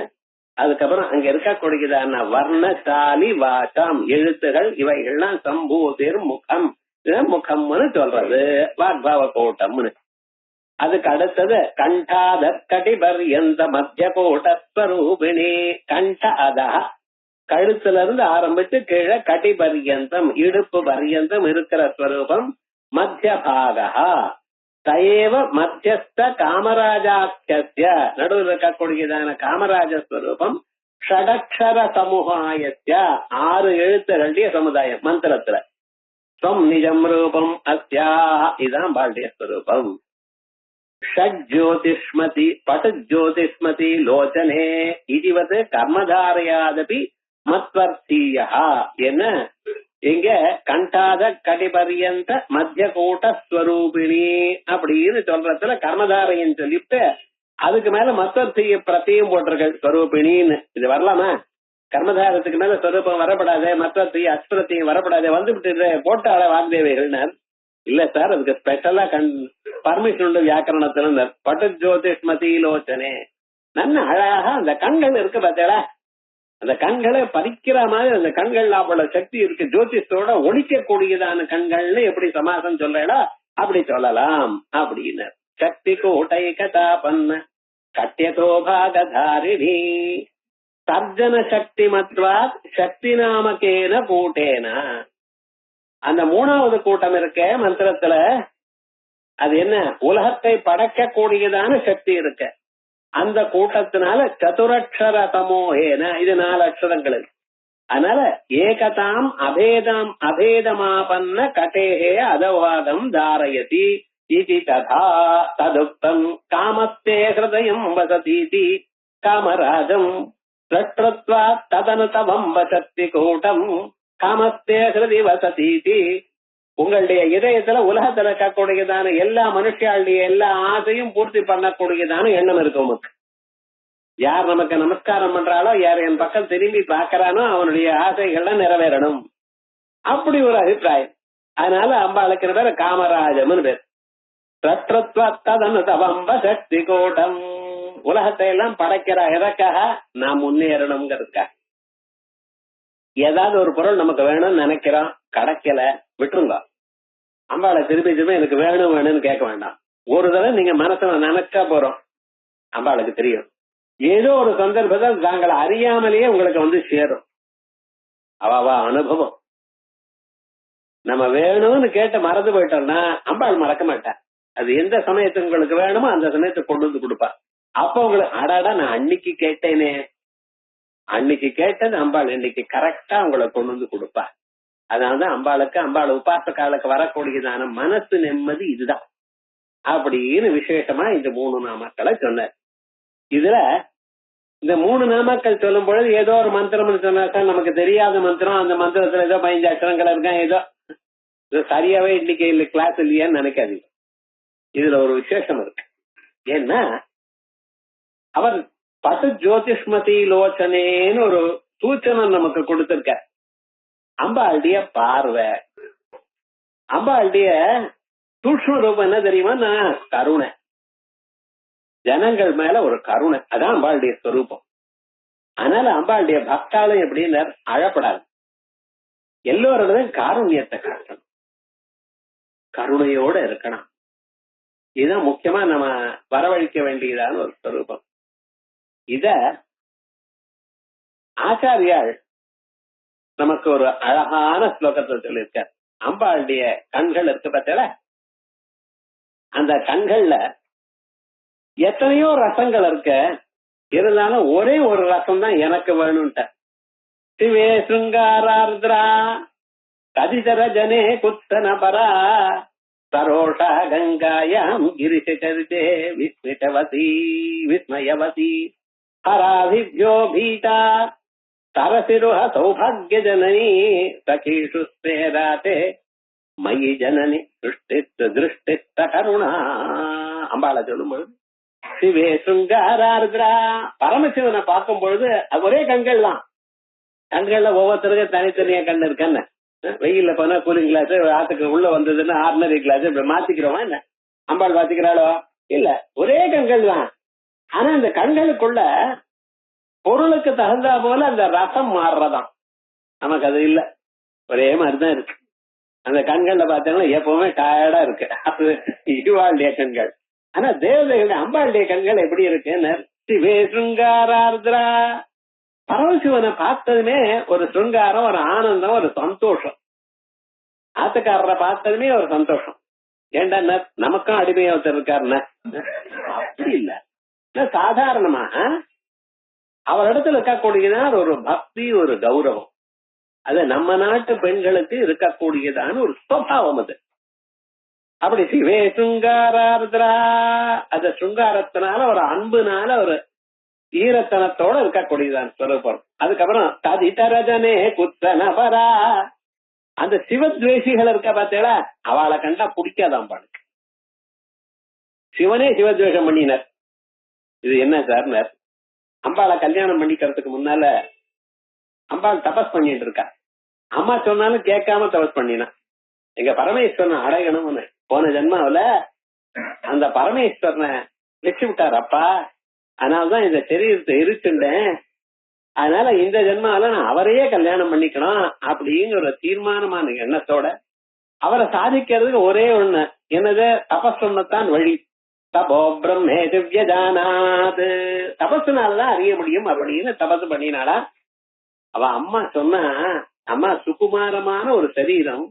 அதுக்கப்புறம் அங்க இருக்கக்கூடியதான வர்ணசாலி வாசாம் எழுத்துகள், இவைகள்லாம் சம்பூதிர் முகம், முகம்னு சொல்றது வாக்பவ கூட்டம்னு. அதுக்கு அடுத்தது கண்டாத கடிபர்யந்த மத்திய கூட்டஸ்வரூபிணி. கண்ட அதா, கழுத்துல இருந்து ஆரம்பிச்சு கீழே கடி பர்யந்தம், இடுப்பு பர்யந்தம் இருக்கிற ஸ்வரூபம். மத்திய பாகா தயேவ மத்தியஸ்த காமராஜாக்கிய, நடுவில் இருக்கக்கூடியதான காமராஜ ஸ்வரூபம். ஷடக்ஷர சமுகாயத்திய, 6 எழுத்துகளுடைய சமுதாயம் மந்திரத்துல. ஸ்வம் நிஜம் ரூபம் அஸ்யா, இதுதான் பால்டிய ஸ்வரூபம். ஷட்ஜோதிஷ்மதி பட்டுஜோதிஷ்மதி லோச்சனே இதுவது கர்மதாரையாதபி மத்வர்த்தீயா. என்ன இங்க கண்டாத கடிபரியந்த மத்திய கூட்ட ஸ்வரூபிணி அப்படின்னு சொல்றதுல கர்மதாரைன்னு சொல்லிட்டு அதுக்கு மேல மத்தத்தைய பிரத்தியும் போட்டிருக்க ஸ்வரூபிணின்னு. இது வரலாமா? கர்மதாரத்துக்கு மேல ஸ்வரூபம் வரப்படாது, மத்தத்தையும் அஸ்பிரத்தையும் வரப்படாது, வந்துவிட்டு போட்டாள வாக்தேவிகள்னார். இல்ல சார், அதுக்கு ஸ்பெஷலா பர்மிஷன் உண்டு வியாக்கரணத்துல. பட்டு ஜோதிஷ்மதி லோச்சனே, நல்ல அழகா அந்த கண்கள் இருக்கு பார்த்தா, அந்த கண்களை பறிக்கிற மாதிரி அந்த கண்கள் அவ்வளவு சக்தி இருக்கு. ஜோதிஷத்தோட ஒழிக்க கூடியதான கண்கள்னு எப்படி சமாசம் சொல்றா அப்படி சொல்லலாம் அப்படின்னு. சக்தி கூட்டை கதாபன்ன கட்டியதோபாகதாரிணி சர்ஜன சக்தி மத்வா சக்தி நாமகேன கூட்டேன. அந்த மூணாவது கூட்டம் இருக்க மந்திரத்துல அது என்ன? உலகத்தை படைக்க கூடியதான சக்தி இருக்கு. அந்த கூட்டத்தினால சதுரக்ஷர தமோஹேன, இது 4 அக்ஷரங்கள். அதனால ஏகதாம் அபேதம் அபேதமாபன்ன கட்டேஹே அதவாதம் தாரயதி இதி ததா ததுக்தம் காமஸ்தே ஹிருதயம் வசதீதி காமராஜம் ரட்ரத்வா ததனுதவம் வசத்தி கூட்டம் காமஸ்தே ஹிருதி வசதீதி. உங்களுடைய இதயத்துல உலகத்துல இருக்கக்கூடியதான எல்லா மனுஷாளுடைய எல்லா ஆசையும் பூர்த்தி பண்ணக்கூடியதான எண்ணம் இருக்கு உமக்கு. யார் நமக்கு நமஸ்காரம் பண்றாளோ, யார் என் பக்கம் திரும்பி பாக்கிறானோ அவனுடைய ஆசைகள்லாம் நிறைவேறணும், அப்படி ஒரு அபிப்பிராயம். அதனால அம்பாளுக்கு பேர் காமராஜம்னு பேர். ததனுதவம்ப சக்தி கூட்டம், உலகத்தை எல்லாம் படைக்கிற எதற்காக? நாம் முன்னேறணுங்கிறதுக்காக. ஏதாவது ஒரு பொருள் நமக்கு வேணும்னு நினைக்கிறோம், கிடைக்கல, விட்டுருங்க. அம்பாளை திருப்பி திருப்பி எனக்கு வேணும் வேணும்னு கேட்க வேண்டாம். ஒரு தடவை நீங்க மனசுல நினைச்சா போறோம், அம்பாளுக்கு தெரியும். ஏதோ ஒரு சந்தர்ப்பத்தில் தாங்கள் அறியாமலேயே உங்களுக்கு வந்து சேரும். அவா அனுபவம். நம்ம வேணும்னு கேட்டு மறந்து போயிட்டோம்னா அம்பாள் மறக்க மாட்டா. அது எந்த சமயத்துக்கு உங்களுக்கு வேணுமோ அந்த சமயத்துக்கு கொண்டு வந்து கொடுப்பா. அப்ப உங்களுக்கு அடாடா நான் அன்னைக்கு கேட்டேனே, அன்னைக்கு கேட்டது அம்பாள் இன்னைக்கு கரெக்டா உங்களை கொண்டு வந்து கொடுப்பா. அதனாலதான் அம்பாளுக்கு அம்பாள் உபாசகாலுக்கு வரக்கூடியதான மனசு நிம்மதி இதுதான் அப்படின்னு விசேஷமா இந்த 3 நாமக்களை சொன்னார். இதுல இந்த 3 நாமக்கள் சொல்லும் பொழுது ஏதோ ஒரு மந்திரம் சொன்னாக்கா நமக்கு தெரியாத மந்திரம், அந்த மந்திரத்துல ஏதோ 15 அக்ஷரங்கள் இருக்கேன், ஏதோ சரியாவே இன்னைக்கு இல்ல கிளாஸ் இல்லையான்னு நினைக்காதீங்க. இதுல ஒரு விசேஷம் இருக்கு. ஏன்னா அவர் பட்டு ஜோதிஷ்மதி லோச்சனேன்னு ஒரு சூச்சனம் நமக்கு கொடுத்திருக்க. அம்பாளுடைய பார்வை, அம்பாளுடைய சூக்ஷ்ம ரூபம் என்ன தெரியுமா? கருணை. ஜனங்கள் மேல ஒரு கருணை, அதான் அம்பாளுடைய ஸ்வரூபம். அதனால அம்பாளுடைய பக்தாலும் எப்படின்னு அழப்படாது, எல்லோருடையும் காருண்யத்தை காட்டணும், கருணையோட இருக்கணும். இதுதான் முக்கியமா நம்ம வரவழைக்க வேண்டியதான ஒரு ஸ்வரூபம். இத ஆச்சாரியாள் நமக்கு ஒரு அழகான ஸ்லோகத்தை சொல்லியிருக்கார். அம்பாளுடைய கண்கள் இருக்கு பார்த்தல, அந்த கண்கள்ல எத்தனையோ ரசங்கள் இருக்க, இருந்தாலும் ஒரே ஒரு ரசம் தான் எனக்கு வேணும்ட்ட. சிவே சுங்காரார்திரா கதிதர ஜனே குத்தன பரா சரோஷா கங்காயாம் கிரிசரிதே விஸ்மிதவதி விஸ்மயவதி ஹராதிவ்யோ பீதா சரசிருஹ சௌபாகிய ஜனனி சகீஷு ஸ்தேராதே மயி ஜனனி திருஷ்டித்த கருணா. அம்பாளை சொல்லும் பொழுது சிவே சுங்காரார்திரா, பரமசிவனை பார்க்கும் பொழுது ஒரே கண்கள் தான். கண்கள்ல ஒவ்வொருத்தருக்கும் தனித்தனியா கண் இருக்கன்னு. வெயில்ல போனா கூலிங் கிளாஸ், ஆத்துக்கு உள்ள வந்ததுன்னா ஆர்டினரி கிளாஸ், இப்ப மாத்திக்கிறோமா என்ன? அம்பாள் மாத்திக்கிறாளோ? இல்ல, ஒரே கண்கள் தான். ஆனா இந்த கண்களுக்குள்ள பொருளுக்கு தகுந்தா போல அந்த ரசம் மாறுறதாம். நமக்கு அது இல்ல, ஒரே மாதிரிதான் இருக்கு. அந்த கண்கள்ல பாத்தீங்கன்னா எப்பவுமே டயர்டா இருக்கு, அது இவாளுடைய கண்கள். ஆனா தேவதைகள் அம்பாளுடைய கண்கள் எப்படி இருக்குன்னு, சிவே சுங்காரார்திரா, பரமசிவனை பார்த்ததுமே ஒரு சுங்காரம், ஒரு ஆனந்தம், ஒரு சந்தோஷம். ஆத்துக்காரரை பார்த்ததுமே ஒரு சந்தோஷம். ஏண்டா நமக்கும் அடிமையா ஒருத்தர் இருக்காருன்னா, அப்படி இல்ல, சாதாரணமா அவரிடத்துல இருக்கக்கூடியதான் ஒரு பக்தி, ஒரு கௌரவம். அது நம்ம நாட்டு பெண்களுக்கு இருக்கக்கூடியதான ஒரு சுபாவம். அது அப்படி சிவே சுங்காரார்திரா, அந்த சுங்காரத்தினால ஒரு அன்புனால ஒரு ஈரத்தனத்தோட இருக்கக்கூடியதான் ஸ்வரூபம். அதுக்கப்புறம் ததிதரஜனே குத்தனபரா, அந்த சிவத்வேஷிகள் இருக்கா பார்த்தேடா, அவளை கண்டா பிடிக்காத அம்பாளுக்கு. சிவனே சிவத்வேஷம் பண்ணினார். இது என்ன சார்? அம்பாளை கல்யாணம் பண்ணிக்கிறதுக்கு முன்னால அம்பாள் தபஸ் பண்ணிட்டு இருக்கா. அம்மா சொன்னாலும் கேட்காம தபஸ் பண்ணினா. எங்க பரமேஸ்வரனை அடையணும்னு போன ஜென்மாவில அந்த பரமேஸ்வரனை வச்சு விட்டார் அப்பா. அதனாலதான் இந்த சரீரத்தை இருக்குண்டேன். அதனால இந்த ஜென்மாவில நான் அவரையே கல்யாணம் பண்ணிக்கணும் அப்படிங்கிற ஒரு தீர்மானமான எண்ணத்தோட அவரை சாதிக்கிறதுக்கு ஒரே ஒண்ணு என்னது, தபஸ் ஒண்ணுத்தான் வழி. தபோ பிரம்மே திவ்யஜானாத், தபஸ்னாலதான் அறிய முடியும் அப்படின்னு தபசு பண்ணினாளா. அவ அம்மா சொன்னா, அம்மா சுகுமாரமான ஒரு சரீரம்,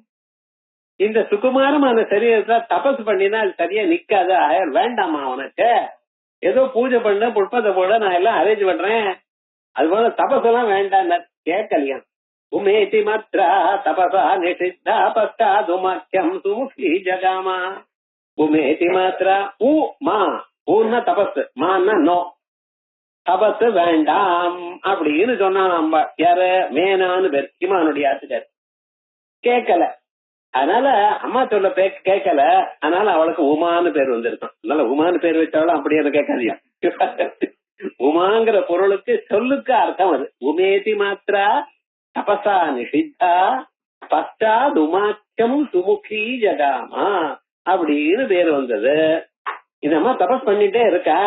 இந்த சுகுமாரமான சரீரத்தை தபசு பண்ணினா அது சரியா நிக்காது, வேண்டாமா உனக்கு, ஏதோ பூஜை பண்ண புஷ்பத்தை போட நான் எல்லாம் அரேஞ்ச் பண்றேன், அது போல தபசெல்லாம் வேண்டாம் கேட்கலையா. உமேதி மாத்ரா தபசா நிஷித்தா பஸ்தாதுமாக்கியம் சுமுகி ஜகாமா. உமேதி மாத்ரா ஊ மா, ஊன்னா தபஸ், மான்னா நோ, தபஸ் வேண்டாம் அப்படின்னு சொன்னான் அம்பா. யாரு? மேனான்னு பேர், இமானுடைய ஆசிரியர். கேட்கல. அதனால அம்மா சொல்ல கேட்கல. அதனால அவளுக்கு உமான்னு பேர் வந்திருக்கும். அதனால உமான்னு பேர் வச்சாலும் அப்படியே கேட்காதியா. உமாங்கிற பொருளுக்கு சொல்லுக்கு அர்த்தம் அது. உமேதி மாத்ரா தபசா நிஷித்தா பஸ்டாத் உமாக்கியம் சுமுகி ஜகாமா அப்படின்னு பேர் வந்தது. இந்த அம்மா தபஸ் பண்ணிட்டே இருக்கா.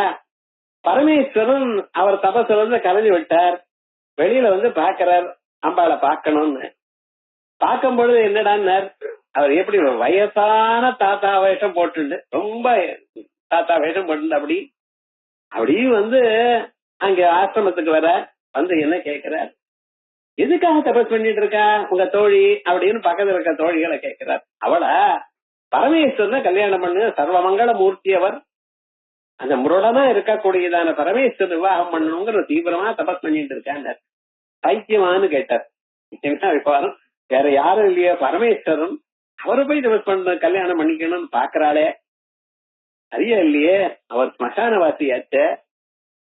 பரமேஸ்வரன் அவர் தபஸ்ல வந்து கலைஞ்சு விட்டார். வெளியில வந்து பாக்கிறார் அம்பாளை பாக்கணும்னு. பார்க்கும் பொழுது என்னடான்னு, அவர் எப்படி வயசான தாத்தா வேஷம் போட்டு, ரொம்ப தாத்தா வேஷம் போட்டு அப்படி வந்து அங்க ஆசிரமத்துக்கு வர வந்து என்ன கேட்கிறார், எதுக்காக தபஸ் பண்ணிட்டு இருக்கா உங்க தோழி அப்படின்னு பக்கத்துல இருக்க தோழிகளை கேட்கிறார். அவளை பரமேஸ்வரனை கல்யாணம் பண்ணு, சர்வமங்கள மூர்த்தி அவர், அந்த முரடனா இருக்கக்கூடியதான பரமேஸ்வரன் விவாகம் பண்ணணுங்கிற தீவிரமா தபஸ் பண்ணிட்டு இருக்காங்க. பைத்தியமானு கேட்டார். விவகாரம் வேற யாரும் இல்லையா, பரமேஸ்வரன் அவரை போய் தபஸ் பண்ண கல்யாணம் பண்ணிக்கணும்னு பாக்குறாளே, சரியா இல்லையே, அவர் ஸ்மசானவாசியாச்ச,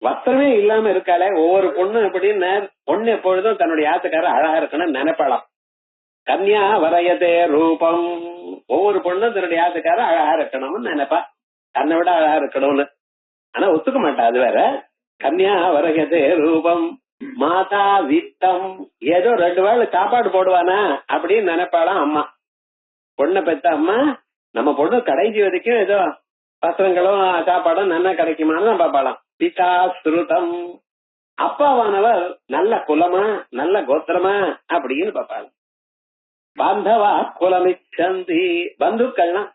வஸ்திரமே இல்லாம இருக்காளே. ஒவ்வொரு பொண்ணு அப்படின்னு பொண்ணு எப்பொழுதும் தன்னுடைய ஆத்துக்காரர் அழகா இருக்கணும்னு நினைப்பாளாம். கன்யா வரையதே ரூபம், ஒவ்வொரு பொண்ணும் தன்னுடைய ஆத்துக்காரர் அழகா இருக்கணும்னு நினைப்பா, தன்னை விட அழகா இருக்கணும்னு. ஆனா ஒத்துக்க மாட்டா. அது வேற. கன்யா வரையதே ரூபம் மாதா வித்தம், ஏதோ 2 வேளை சாப்பாடு போடுவானா அப்படின்னு நினைப்பாளாம் அம்மா. பொண்ணை பெத்த அம்மா நம்ம பொண்ணு கடைசி வரைக்கும் ஏதோ வஸ்திரங்களும் சாப்பாடும் நல்லா கிடைக்குமான்னு தான் பாப்பாளாம். பிதா ஸ்ருதம், அப்பாவானவர் நல்ல குலமா நல்ல கோத்திரமா அப்படின்னு பாப்பாளாம். பாந்தவா குலமிச்சந்தி, பந்துக்கள்லாம்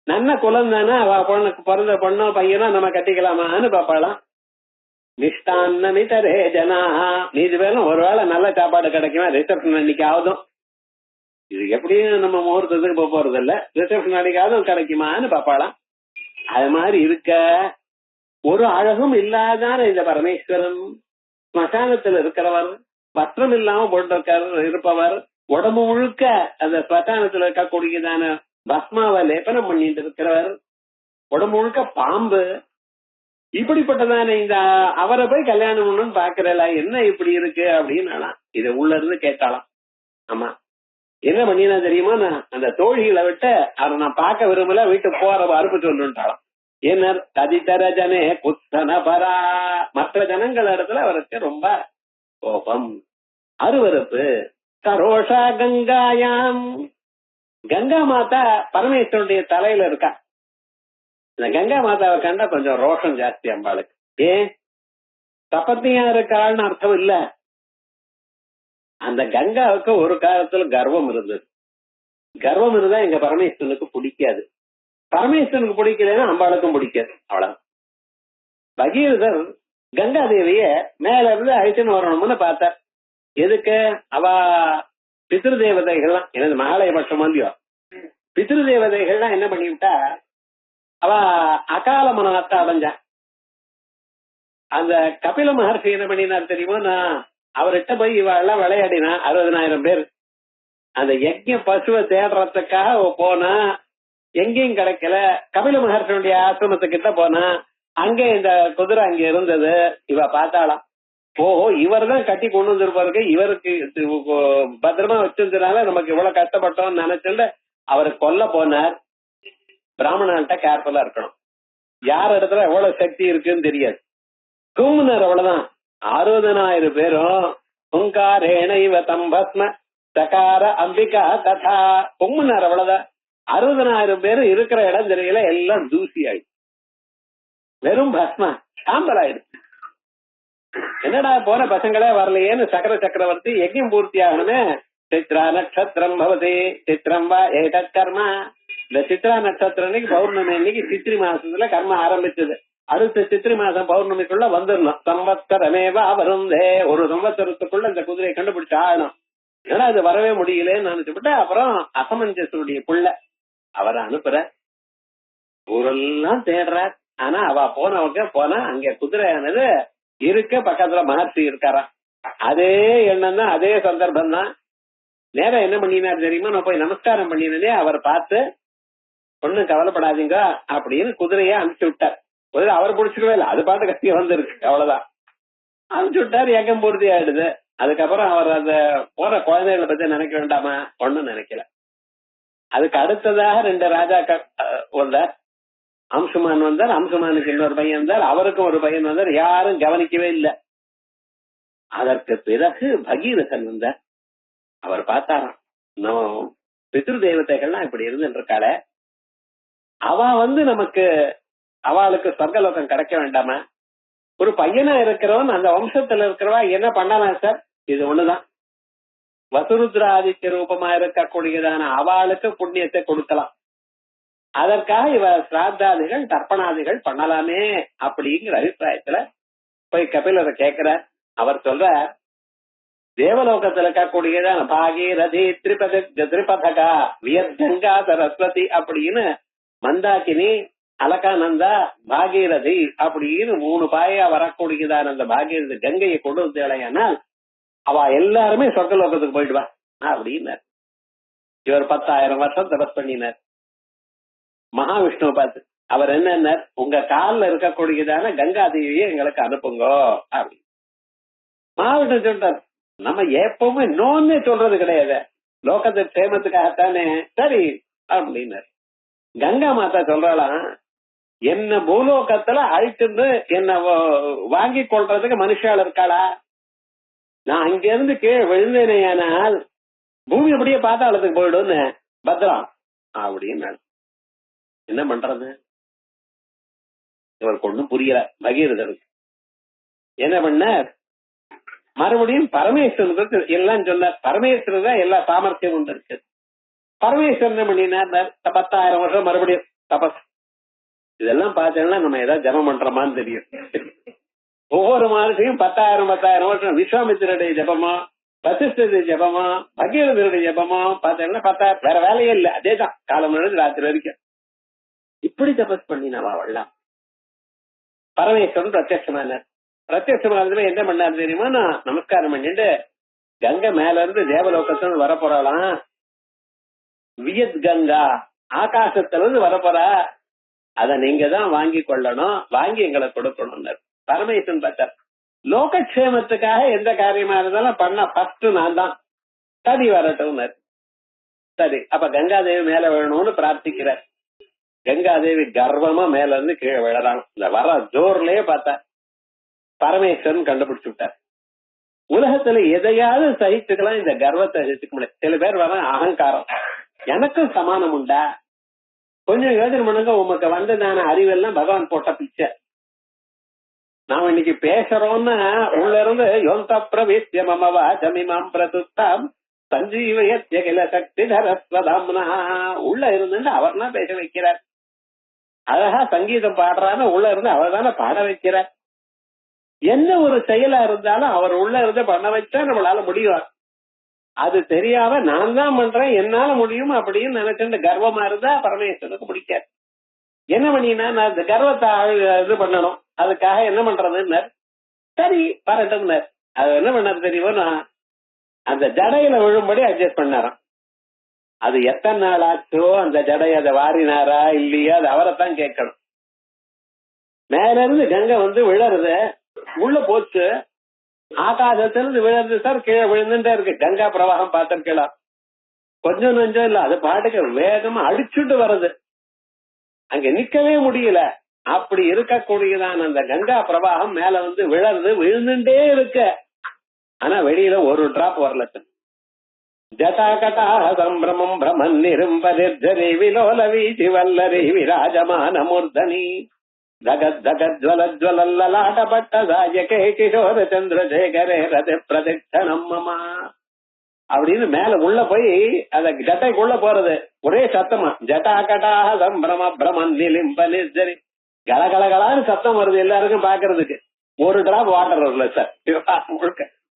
நல்ல குலம் தானே, அவ பொண்ணுக்கு பிறந்த பொண்ணோ பையனோ நம்ம கட்டிக்கலாமான்னு பாப்பாளாம். மிஷ்டான்னமிதரே ஜனா, மீது பேரும் ஒருவேளை நல்ல சாப்பாடு கிடைக்குமா, ரிசப்ஷன் அன்னைக்கு ஆகுதும், இது எப்படியும் நம்ம முகூர்த்தத்துக்கு போக போறது இல்ல, ரிசப்ஷன் அன்னைக்காவது கிடைக்குமான்னு பாப்பாளாம். அது மாதிரி இருக்க ஒரு அழகும் இல்லாதான இந்த பரமேஸ்வரன் ஸ்மசானத்துல இருக்கிறவர், வஸ்திரம் இல்லாம போட்டு இருப்பவர், உடம்பு முழுக்க அந்த ஸ்மசானத்துல இருக்கக்கூடியதான பஸ்மாவை லேபனம் பண்ணிட்டு இருக்கிறவர், உடம்பு முழுக்க பாம்பு, இப்படிப்பட்டதான இந்த அவரை போய் கல்யாணம் பண்ணணும்னு பாக்குறல, என்ன இப்படி இருக்கு அப்படின்னு இத உள்ள இருந்து கேட்டாலாம். ஆமா, என்ன பண்ணினா தெரியுமா, நான் அந்த தோழிகளை விட்டு அவரை நான் பார்க்க விரும்பல, வீட்டுக்கு போற அறுப்பு சொல்லுட்டாலாம். என்ன ததிதர ஜனே புத்தன பரா, மற்ற ஜனங்கள் இடத்துல அவருக்கு ரொம்ப கோபம், அருவருப்பு. சரோஷா கங்காயாம், கங்கா மாதா பரமேஸ்வரனுடைய தலையில இருக்கா. இந்த கங்கா மாதாவை கண்டா கொஞ்சம் ரோஷம் ஜாஸ்தி அம்பாளுக்கு. ஏன் தபத்தியா இருக்காள்னு அர்த்தம் இல்ல, அந்த கங்காவுக்கு ஒரு காலத்துல கர்வம் இருந்தது. கர்வம் இருந்தா எங்க பரமேஸ்வரனுக்கு பிடிக்காது, பரமேஸ்வரனுக்கு பிடிக்கலன்னா அம்பாளுக்கும் பிடிக்காது. அவ்வளவு. பகீரதர் கங்கா தேவிய மேல இருந்து அழிச்சுன்னு வரணும்னு பார்த்தார். எதுக்கு? அவ பித்ரு தேவதைகள்லாம், எனது மகாலய பட்சம் இல்லையோ, பித்ரு தேவதைகள்லாம் என்ன பண்ணிவிட்டா, அவ அகால மரணத்தை அடைஞ்சான். அந்த கபில மகர்ஷி என்ன பண்ணினார் தெரியுமா, நான் அவர்கிட்ட போய் இவ எல்லாம் விளையாடினா 60,000 பேர் அந்த யஜ்ஞ பசுவை தேடுறதுக்காக போனா, எங்கேயும் கிடைக்கல. கபில மகர்ஷியுடைய ஆசிரமத்துக்கிட்ட போனா, அங்க இந்த குதிரை அங்க இருந்தது. இவ பார்த்தாளாம், ஓஹோ இவர் தான் கட்டி கொண்டு வந்திருப்பாரு, இவருக்கு பத்திரமா வச்சிருந்ததுனால நமக்கு இவ்வளவு கஷ்டப்பட்டோம்னு நினைச்சுட்டு அவரை கொல்ல போனார். பிராமணன்ட்ட கேர்ஃபுல்லா இருக்கணும். யார் இடத்துல எவ்வளவு சக்தி இருக்குன்னு தெரியாது. கும்முனர் அவ்வளவுதான். 60,000 பேரும் புங்காரேண இவ தம்பஸ்ம சகார அம்பிகா ததா கும்முனர் அவ்வளவுதான். 60,000 பேரு இருக்கிற இடம் தெரியல, எல்லாம் தூசி ஆயிடுச்சு, வெறும் பஸ்மா சாம்பல் ஆயிடுச்சு. என்னடா போன பசங்களே வரலையேன்னு சக்கர சக்கரவர்த்தி யஜ்யம் பூர்த்தி ஆகணுமே, சித்ரா நட்சத்திரம் பவதி சித்திரம் வா ஏதத் கர்மா. இந்த சித்ரா நட்சத்திரம் அன்னைக்கு பௌர்ணமி அன்னைக்கு சித்திரை மாசத்துல கர்மா ஆரம்பிச்சது. அடுத்த சித்திரை மாசம் பௌர்ணமிக்குள்ள வந்துடணும். சம்பத்சரமேவா வருந்தே, ஒரு சம்பத்சரத்துக்குள்ள இந்த குதிரையை கண்டுபிடிச்சு ஆகணும். ஏன்னா அது வரவே முடியலன்னு நினைச்சுட்டு அப்புறம் அசமஞ்சசுடைய புள்ள அவரை அனுப்புற, ஊரெல்லாம் தேடுறார். ஆனா அவ போனவங்க போனா அங்க குதிரையானது இருக்க பக்கத்துல மகர்ஷி இருக்காராம். அதே எண்ணம் தான், அதே சந்தர்ப்பம் தான். நேரம் என்ன பண்ணினார் தெரியுமா, நான் போய் நமஸ்காரம் பண்ணினே அவர் பார்த்து ஒண்ணும் கவலைப்படாதீங்க அப்படின்னு குதிரைய அனுப்பிச்சு விட்டார். அவர் பிடிச்சிக்கவே இல்லை, அது பாட்டு கத்திய வந்துருக்கு, அவ்வளவுதான் அனுப்பிச்சு விட்டார். ஏக்கம் பூர்த்தி ஆயிடுது. அதுக்கப்புறம் அவர் அந்த போற குழந்தைகளை பத்தி நினைக்க வேண்டாமா, ஒண்ணும் நினைக்கல. அதுக்கு அடுத்ததாக 2 ராஜாக்கள் வந்தார். அம்சுமான் வந்தார், அம்சுமானுக்கு இன்னொரு பையன் வந்தார், அவருக்கும் ஒரு பையன் வந்தார். யாரும் கவனிக்கவே இல்லை. அதற்கு பிறகு பகீரதன் வந்தார். அவர் பார்த்தாராம், நம்ம பித்ரு தேவதைகள்லாம் இப்படி இருந்துருக்காள, அவ நமக்கு அவளுக்கு சொர்க்கலோகம் கிடைக்க வேண்டாமா, ஒரு பையனா இருக்கிறவன் அந்த வம்சத்துல இருக்கிறவா என்ன பண்ணலாம் சார், இது ஒண்ணுதான். வசுருத்ர ஆதித்ய ரூபமா இருக்கக்கூடியதான அவளுக்கு புண்ணியத்தை கொடுக்கலாம். அதற்காக இவ சிராத்தாதிகள் தர்ப்பணாதிகள் பண்ணலாமே அப்படிங்கிற அபிப்பிராயத்துல போய் கபிலரை கேட்கிறார். அவர் சொல்ற, தேவலோகத்துல இருக்கக்கூடியதான பாகீரதி திரிபதகா வியர்கங்கா சரஸ்வதி அப்படின்னு மந்தாக்கினி அலகானந்தா பாகீரதி அப்படின்னு 3 பாயா வரக்கூடியதான அந்த பாகீரதி கங்கையை கொண்டு வந்தேனால் அவ எல்லாருமே சொர்க்கலோகத்துக்கு போயிடுவா அப்படின்னார். இவர் 10,000 வருஷம் தபஸ் பண்ணினார். மகாவிஷ்ணுவை பார்த்து அவர் என்ன, உங்க காலில் இருக்கக்கூடியதான கங்கா தேவியை எங்களுக்கு அனுப்புங்க அப்படி. மகாவிஷ்ணு சொல்றார், நம்ம எப்பவுமே நோன்னே சொல்றது கிடையாது, லோகத்து சேமத்துக்காகத்தானே, சரி அப்படின்னாரு. கங்கா மாதா சொல்றாளாம், என்ன பூலோகத்துல அழிச்சுன்னு என்ன வாங்கி கொள்றதுக்கு மனுஷால் இருக்காளா, நான் அங்க இருந்து கீழே விழுந்தேனையானால் பூமி அப்படியே பாத்தாளத்துக்கு போயிடும்னு பத்திரம் அப்படின்னு. என்ன பண்றது, இவருக்கு ஒண்ணும் புரியல. பகீரதனுக்கு என்ன பண்ண, மறுபடியும் பரமேஸ்வரனுக்கு எல்லாம் சொன்னார். பரமேஸ்வரன் தான் எல்லா சாமர்த்தியம் கொண்டு இருக்கு. பரமேஸ்வரன் என்ன பண்ணினார், 10,000 வருஷம் மறுபடியும் தபஸ். இதெல்லாம் பார்த்தேன்னா நம்ம ஏதாவது ஜபம் பண்றோமான்னு தெரியும். ஒவ்வொரு மாதத்தையும் 10,000 வருஷம் விஸ்வாமித்திரருடைய ஜபமா, வசிஷ்டருடைய ஜபமா, பகீரதனுடைய ஜபமா பார்த்தேன்னா 10,000, வேற வேலையே இல்லை, அதேதான் காலம் ராத்திரி வரைக்கும் இப்படி தபஸ் பண்ணினாவா அவள்லாம். பரமேஸ்வரன் பிரத்யட்சமானார். பிரத்யட்சமானதுல என்ன பண்ணாரு தெரியுமா, நான் நமஸ்காரம் பண்ணிட்டு கங்கை மேல இருந்து தேவலோகத்துல வரப்போறாளாம். வியத் கங்கா ஆகாசத்துல இருந்து வரப்போறா, அத நீங்க தான் வாங்கி கொள்ளணும், வாங்கி எங்களை கொடுக்கணும். பரமேஸ்வரன் பார்த்தார், லோகக்ஷேமத்துக்காக எந்த காரியமா இருந்தாலும் பண்ண ஃபர்ஸ்ட் நான் தான், சரி வரட்டும். சரி, அப்ப கங்காதேவி மேல விழணும்னு பிரார்த்திக்கிறார். கங்காதேவி கர்வமா மேல இருந்து கீழே விழறாங்க. இந்த வர ஜோர்லயே பார்த்தா பரமேஸ்வரன் கண்டுபிடிச்சு விட்டார். உலகத்துல எதையாவது சகிச்சுக்கலாம், இந்த கர்வத்தை சகிச்சுக்க முடியாது. சில பேர் வர அகங்காரம், எனக்கும் சமானம் உண்டா, கொஞ்சம் யோசனை பண்ணுங்க, உமக்கு நான் அறிவெல்லாம் பகவான் போட்ட பிச்சை. நாம இன்னைக்கு பேசுறோம்னா உள்ள இருந்து யோந்த பிரவேசியமவா ஜமிமாம் பிரதுத்தாம் சஞ்சீவயத்யகில சக்தி தரஸ்வதாம்னா உள்ள இருந்து அவர்னா பேச வைக்கிறார். அழகா சங்கீதம் பாடுறான்னு உள்ள இருந்து அவர் தானே பாட வைக்கிறார். என்ன ஒரு செயலா இருந்தாலும் அவர் உள்ள இருந்து பண்ண வச்சா நம்மளால முடியும். அது தெரியாம நான் தான் பண்றேன், என்னால முடியும் அப்படின்னு நினைச்சு கர்வமா இருந்தா பரமேஸ்வரனுக்கு பிடிக்காது. என்ன பண்ணினா, நான் இந்த கர்வத்தை இது பண்ணணும், அதுக்காக என்ன பண்றதுன்னு சரி வரட்டும். அது என்ன பண்ணது தெரியுமோ, அந்த ஜடையில விழும்படி அட்ஜஸ்ட் பண்ணாராம். அது எத்தனை நாள் ஆச்சோ அந்த ஜடை அதை வாரினாரா இல்லையா, அது அவரைத்தான் கேட்கணும். மேல இருந்து கங்கை விழறது உள்ள போச்சு, ஆகாசத்திலிருந்து விழுந்து சார் கீழே விழுந்துட்டே இருக்கு. கங்கா பிரவாகம் பார்த்திருக்கலாம். கொஞ்சம் நஞ்சம் இல்ல, அது பாட்டுக்கு வேகமா அடிச்சுட்டு வருது, அங்க நிக்கவே முடியல. அப்படி இருக்கக்கூடியதான் அந்த கங்கா பிரவாகம் மேல வந்து விழுந்துட்டே இருக்க. ஆனா வெளியில ஒரு டிராப் வரல. ஜட்டாகட்டா சம்பிரமம் பிரமன் நிரும்பரிர்ஜரி விலோல வீசி வல்லரி விராஜமான மூர்தனி ஜகத் ஜகத் ஜ்வலஜ்வலல்லாட்டப்பட்டதாய கே கிஷோர சந்திரசேகரே ரதி பிரதட்சணம் மமா அப்படின்னு மேல உள்ள போய் அந்த ஜட்டைக்குள்ள போறது ஒரே சத்தமா. ஜட்டாகட்டாக சம்பிரம பிரமன் நிலிம்ப நிர்ஜரி கலகலகலான்னு சத்தம் வருது எல்லாருக்கும் பாக்குறதுக்கு. ஒரு டிராப் வாட்டர் வரல சார்.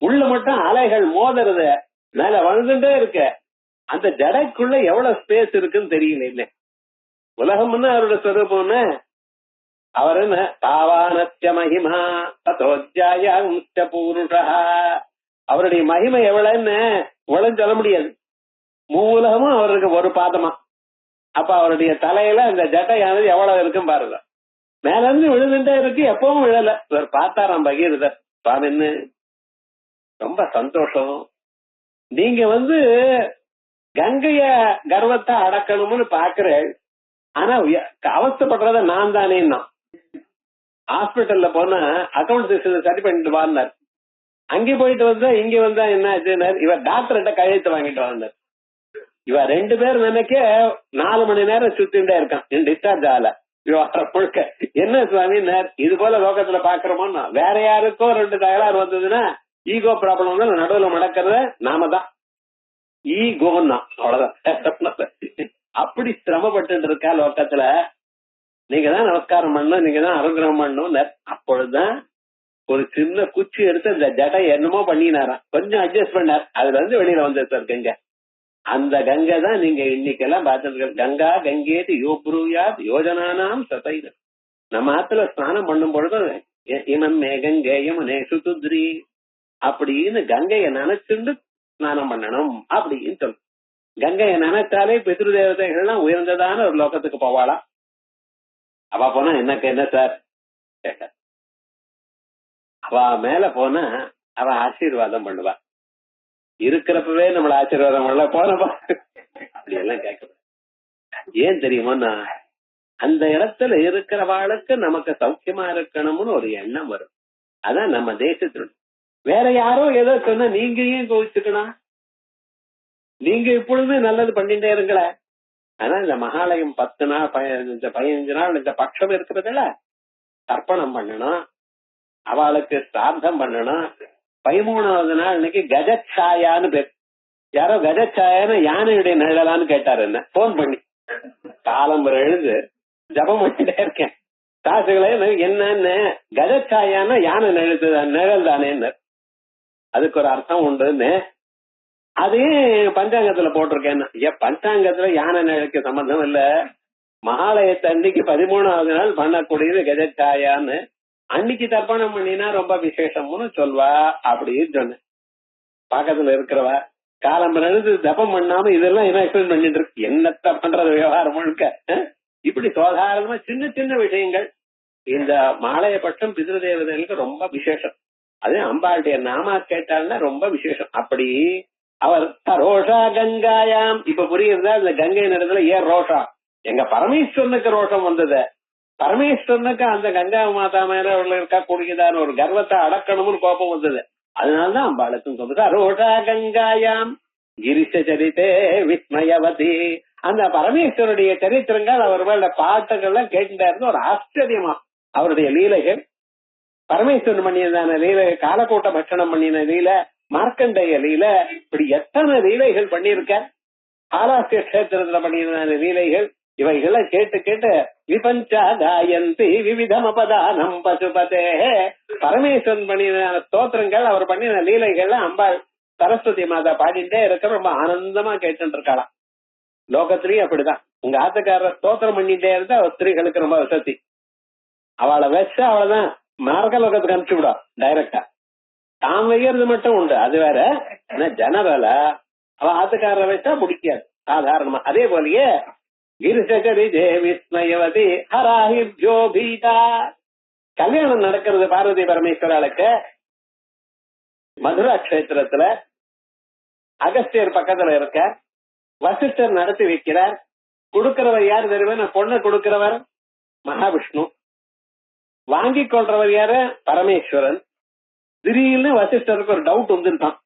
உள்ள மட்டும் அலைகள் மோதுறது, மேல வளர்ந்துட்டே இருக்க. அந்த ஜடைக்குள்ள எவ்வளவு ஸ்பேஸ் இருக்குன்னு தெரியல. இல்ல உலகம்னு அவரோட ஸ்வரூபம்னு அவர் என்ன தாவானத்ய மகிமா ததோஜ்யாய பூருஷா. அவருடைய மகிமை எவ்வளவுன்னு இவ்வளவு சொல்ல முடியாது. மூலகமும் அவருக்கு ஒரு பாதமா. அப்ப அவருடைய தலையில அந்த ஜட்டையானது எவ்வளவு இருக்கும் பாருங்க. மேல இருந்து விழுந்துட்டே இருக்கு, எப்பவும் விழல. இவர் பார்த்தாராம் பகீரதர், சுவாமின்னு ரொம்ப சந்தோஷம். நீங்க வந்து கங்கைய கர்வத்தை அடக்கணும்னு பாக்குறேன், ஆனா அவஸ்தப்படுறத நான் தானே. ஹாஸ்பிட்டல்ல போனா அக்கௌண்ட் சரி பண்ணிட்டு வாழ்ந்தார். அங்கே போயிட்டு வந்தா இங்க வந்தா என்ன ஆச்சுன்னார், இவர் டாக்டர்கிட்ட கையெழுத்து வாங்கிட்டு வாழ்ந்தார். இவ 2 பேர் நினைக்க 4 மணி நேரம் சுத்திண்டே இருக்கான், டிஸ்சார்ஜ் ஆகல. முழுக்க என்ன சுவாமின்னார், இது போல லோகத்துல பாக்குறோமோ, வேற யாருக்கோ 2 தகராறு வந்ததுன்னா ஈகோ ப்ராப்ளம் வந்து நடுவுல நடக்கிறது நாம தான். ஈகோன்னா அவ்வளவுதான். அப்படி சிரமப்பட்டு இருக்கா லோகத்துல. நீங்க தான் நமஸ்காரம் பண்ணணும், நீங்க தான் அனுகிரகம் பண்ணணும். அப்பொழுதுதான் ஒரு சின்ன குச்சி எடுத்து அந்த ஜடை என்னமோ பண்ணினாராம், கொஞ்சம் அட்ஜஸ்ட் பண்ணார், அதுல இருந்து வெளியில வந்தது சார் கங்கை. அந்த கங்கை தான் நீங்க இன்னைக்கெல்லாம் பார்த்துருக்க. கங்கா கங்கேது யோப்ரூயா யோஜனானாம் சதைத. நம்ம ஆத்துல ஸ்நானம் பண்ணும் பொழுது இமம் மேகங்கேயம் சுதுத்ரி அப்படின்னு கங்கைய நினைச்சுண்டு ஸ்நானம் பண்ணணும் அப்படின்னு சொல்லு. கங்கைய நினைச்சாலே பித்ரு தேவதைகள்லாம் உயர்ந்ததான ஒரு லோகத்துக்கு போவாளா. அவ போனா எனக்கு என்ன சார் கேட்ட, அவ மேல போனா அவ ஆசீர்வாதம் பண்ணுவா. இருக்கிறப்பவே நம்மள ஆசீர்வாதம் பண்ணல, போனப்பா அப்படி எல்லாம் கேட்க. ஏன் தெரியுமோன்னா, அந்த இடத்துல இருக்கிறவாளுக்கு நமக்கு சௌக்கியமா இருக்கணும்னு ஒரு எண்ணம் வரும். அதான் நம்ம தேசத்துல. வேற யாரோ ஏதோ சொன்னா நீங்க ஏன் கோவிச்சுக்கணும், நீங்க இப்பொழுது நல்லது பண்ணிட்டே இருங்கள. ஆனா இந்த மகாலயம் 10 நாள் 15 நாள் இந்த பட்சம் இருக்கிறதுல தர்ப்பணம் பண்ணணும், அவளுக்கு ஸ்ரார்த்தம் பண்ணணும். 13வது நாள் இன்னைக்கு கஜச்சாயான்னு பேர். யாரோ கஜச்சாயான்னு யானையுடைய நிழலான்னு கேட்டாரு என்ன போன் பண்ணி. காலம் எழுந்து ஜபம் பண்ணிட்டே இருக்கேன், சாசுகளே என்னன்னு கஜச்சாயான்னா யானை நிழல் தானேன்னு. அதுக்கு ஒரு அர்த்தம் உண்டுன்னு அதையும் பஞ்சாங்கத்துல போட்டிருக்கேன். பஞ்சாங்கத்துல யானை நிழலுக்கு சம்பந்தம் இல்ல. மகாலயத்தை அன்னைக்கு 13வது நாள் பண்ணக்கூடியது கஜச்சாயான்னு. அன்னைக்கு தர்ப்பணம் பண்ணினா ரொம்ப விசேஷம்னு சொல்வா அப்படின்னு சொன்னேன். பக்கத்துல இருக்கிறவா காலம் எழுந்து தப்பம் பண்ணாம இதெல்லாம் என்ன எக்ஸ்பிளைன் பண்ணிட்டு இருக்கு, என்னத்த பண்றது விவகாரம் முழுக்க. இப்படி சாதாரணமா சின்ன சின்ன விஷயங்கள் இந்த மாலையபட்சம் பித்ரு தேவதைகளுக்கு ரொம்ப விசேஷம். அது அம்பாளுடைய நாமா கேட்டால்னா ரொம்ப விசேஷம். அப்படி அவர் ரோஷா கங்காயாம். இப்ப புரியுறதா இந்த கங்கை நேரத்துல ஏன் ரோஷா? எங்க பரமேஸ்வரனுக்கு ரோஷம் வந்தது. பரமேஸ்வரனுக்கு அந்த கங்கா மாதா மேல இருக்கக்கூடியதான ஒரு கர்வத்தை அடக்கணும்னு கோபம் வந்தது. அதனாலதான் அம்பாளுக்கும் சொல்லுது ரோஷா கங்காயாம் கிரிஷ சரித்தே விஸ்மயவதி. அந்த பரமேஸ்வருடைய சரித்திரங்கள் அவர்களோட பாட்டுகள்லாம் கேட்டுட்டாரு. ஒரு ஆச்சரியமா அவருடைய லீலைகள், பரமேஸ்வரன் பண்ணியதான லீலை, காலக்கூட்ட பட்சணம் பண்ணின லீலை, மார்க்கண்டேய லீலை, இப்படி எத்தனை லீலைகள் பண்ணியிருக்க. ஆலாஸ்ய கஷேத்திரத்துல பண்ணியதான லீலைகள் இவைகளை கேட்டு கேட்டு விபஞ்சா காயந்தி விவிதமபதானம் பசுபதே. பரமேஸ்வரன் பண்ணின ஸ்தோத்திரங்கள், அவர் பண்ணின லீலைகள் அம்பாள் சரஸ்வதி மாதா பாடிட்டே இருக்க ரொம்ப ஆனந்தமா கேட்டு இருக்காளாம். லோகத்திலயும் அப்படிதான். உங்க ஆத்துக்காரர் ஸ்தோத்திரம் பண்ணிட்டே இருந்தா ஸ்திரீகளுக்கு ரொம்ப வசதி. அவளை வச்சு அவளதான் மார்க்க லோகத்துக்கு அனுப்பிச்சு விடும் டைரக்டா. தாம் வைக்கிறது மட்டும் உண்டு, அது வேற. ஜனரலா அவ ஆத்துக்காரரை வச்சா முடிக்காது சாதாரணமா. அதே போலயே கிரிசகரி தேவிஸ்மயவதி ஹராஹிப்யோ பீதா. கல்யாணம் நடக்கிறது பார்வதி பரமேஸ்வராளுக்கு. மதுரா கஷேத்திரத்துல அகஸ்தியர் பக்கத்துல இருக்க வசிஷ்டர் நடத்தி வைக்கிறார். கொடுக்கிறவர் யார் தெரியுமா? பொண்ணை கொடுக்கிறவர் மகாவிஷ்ணு, வாங்கி கொள்றவர் யாரு? பரமேஸ்வரன். திடீர்னு வசிஷ்டருக்கு ஒரு டவுட் வந்துருக்கான்,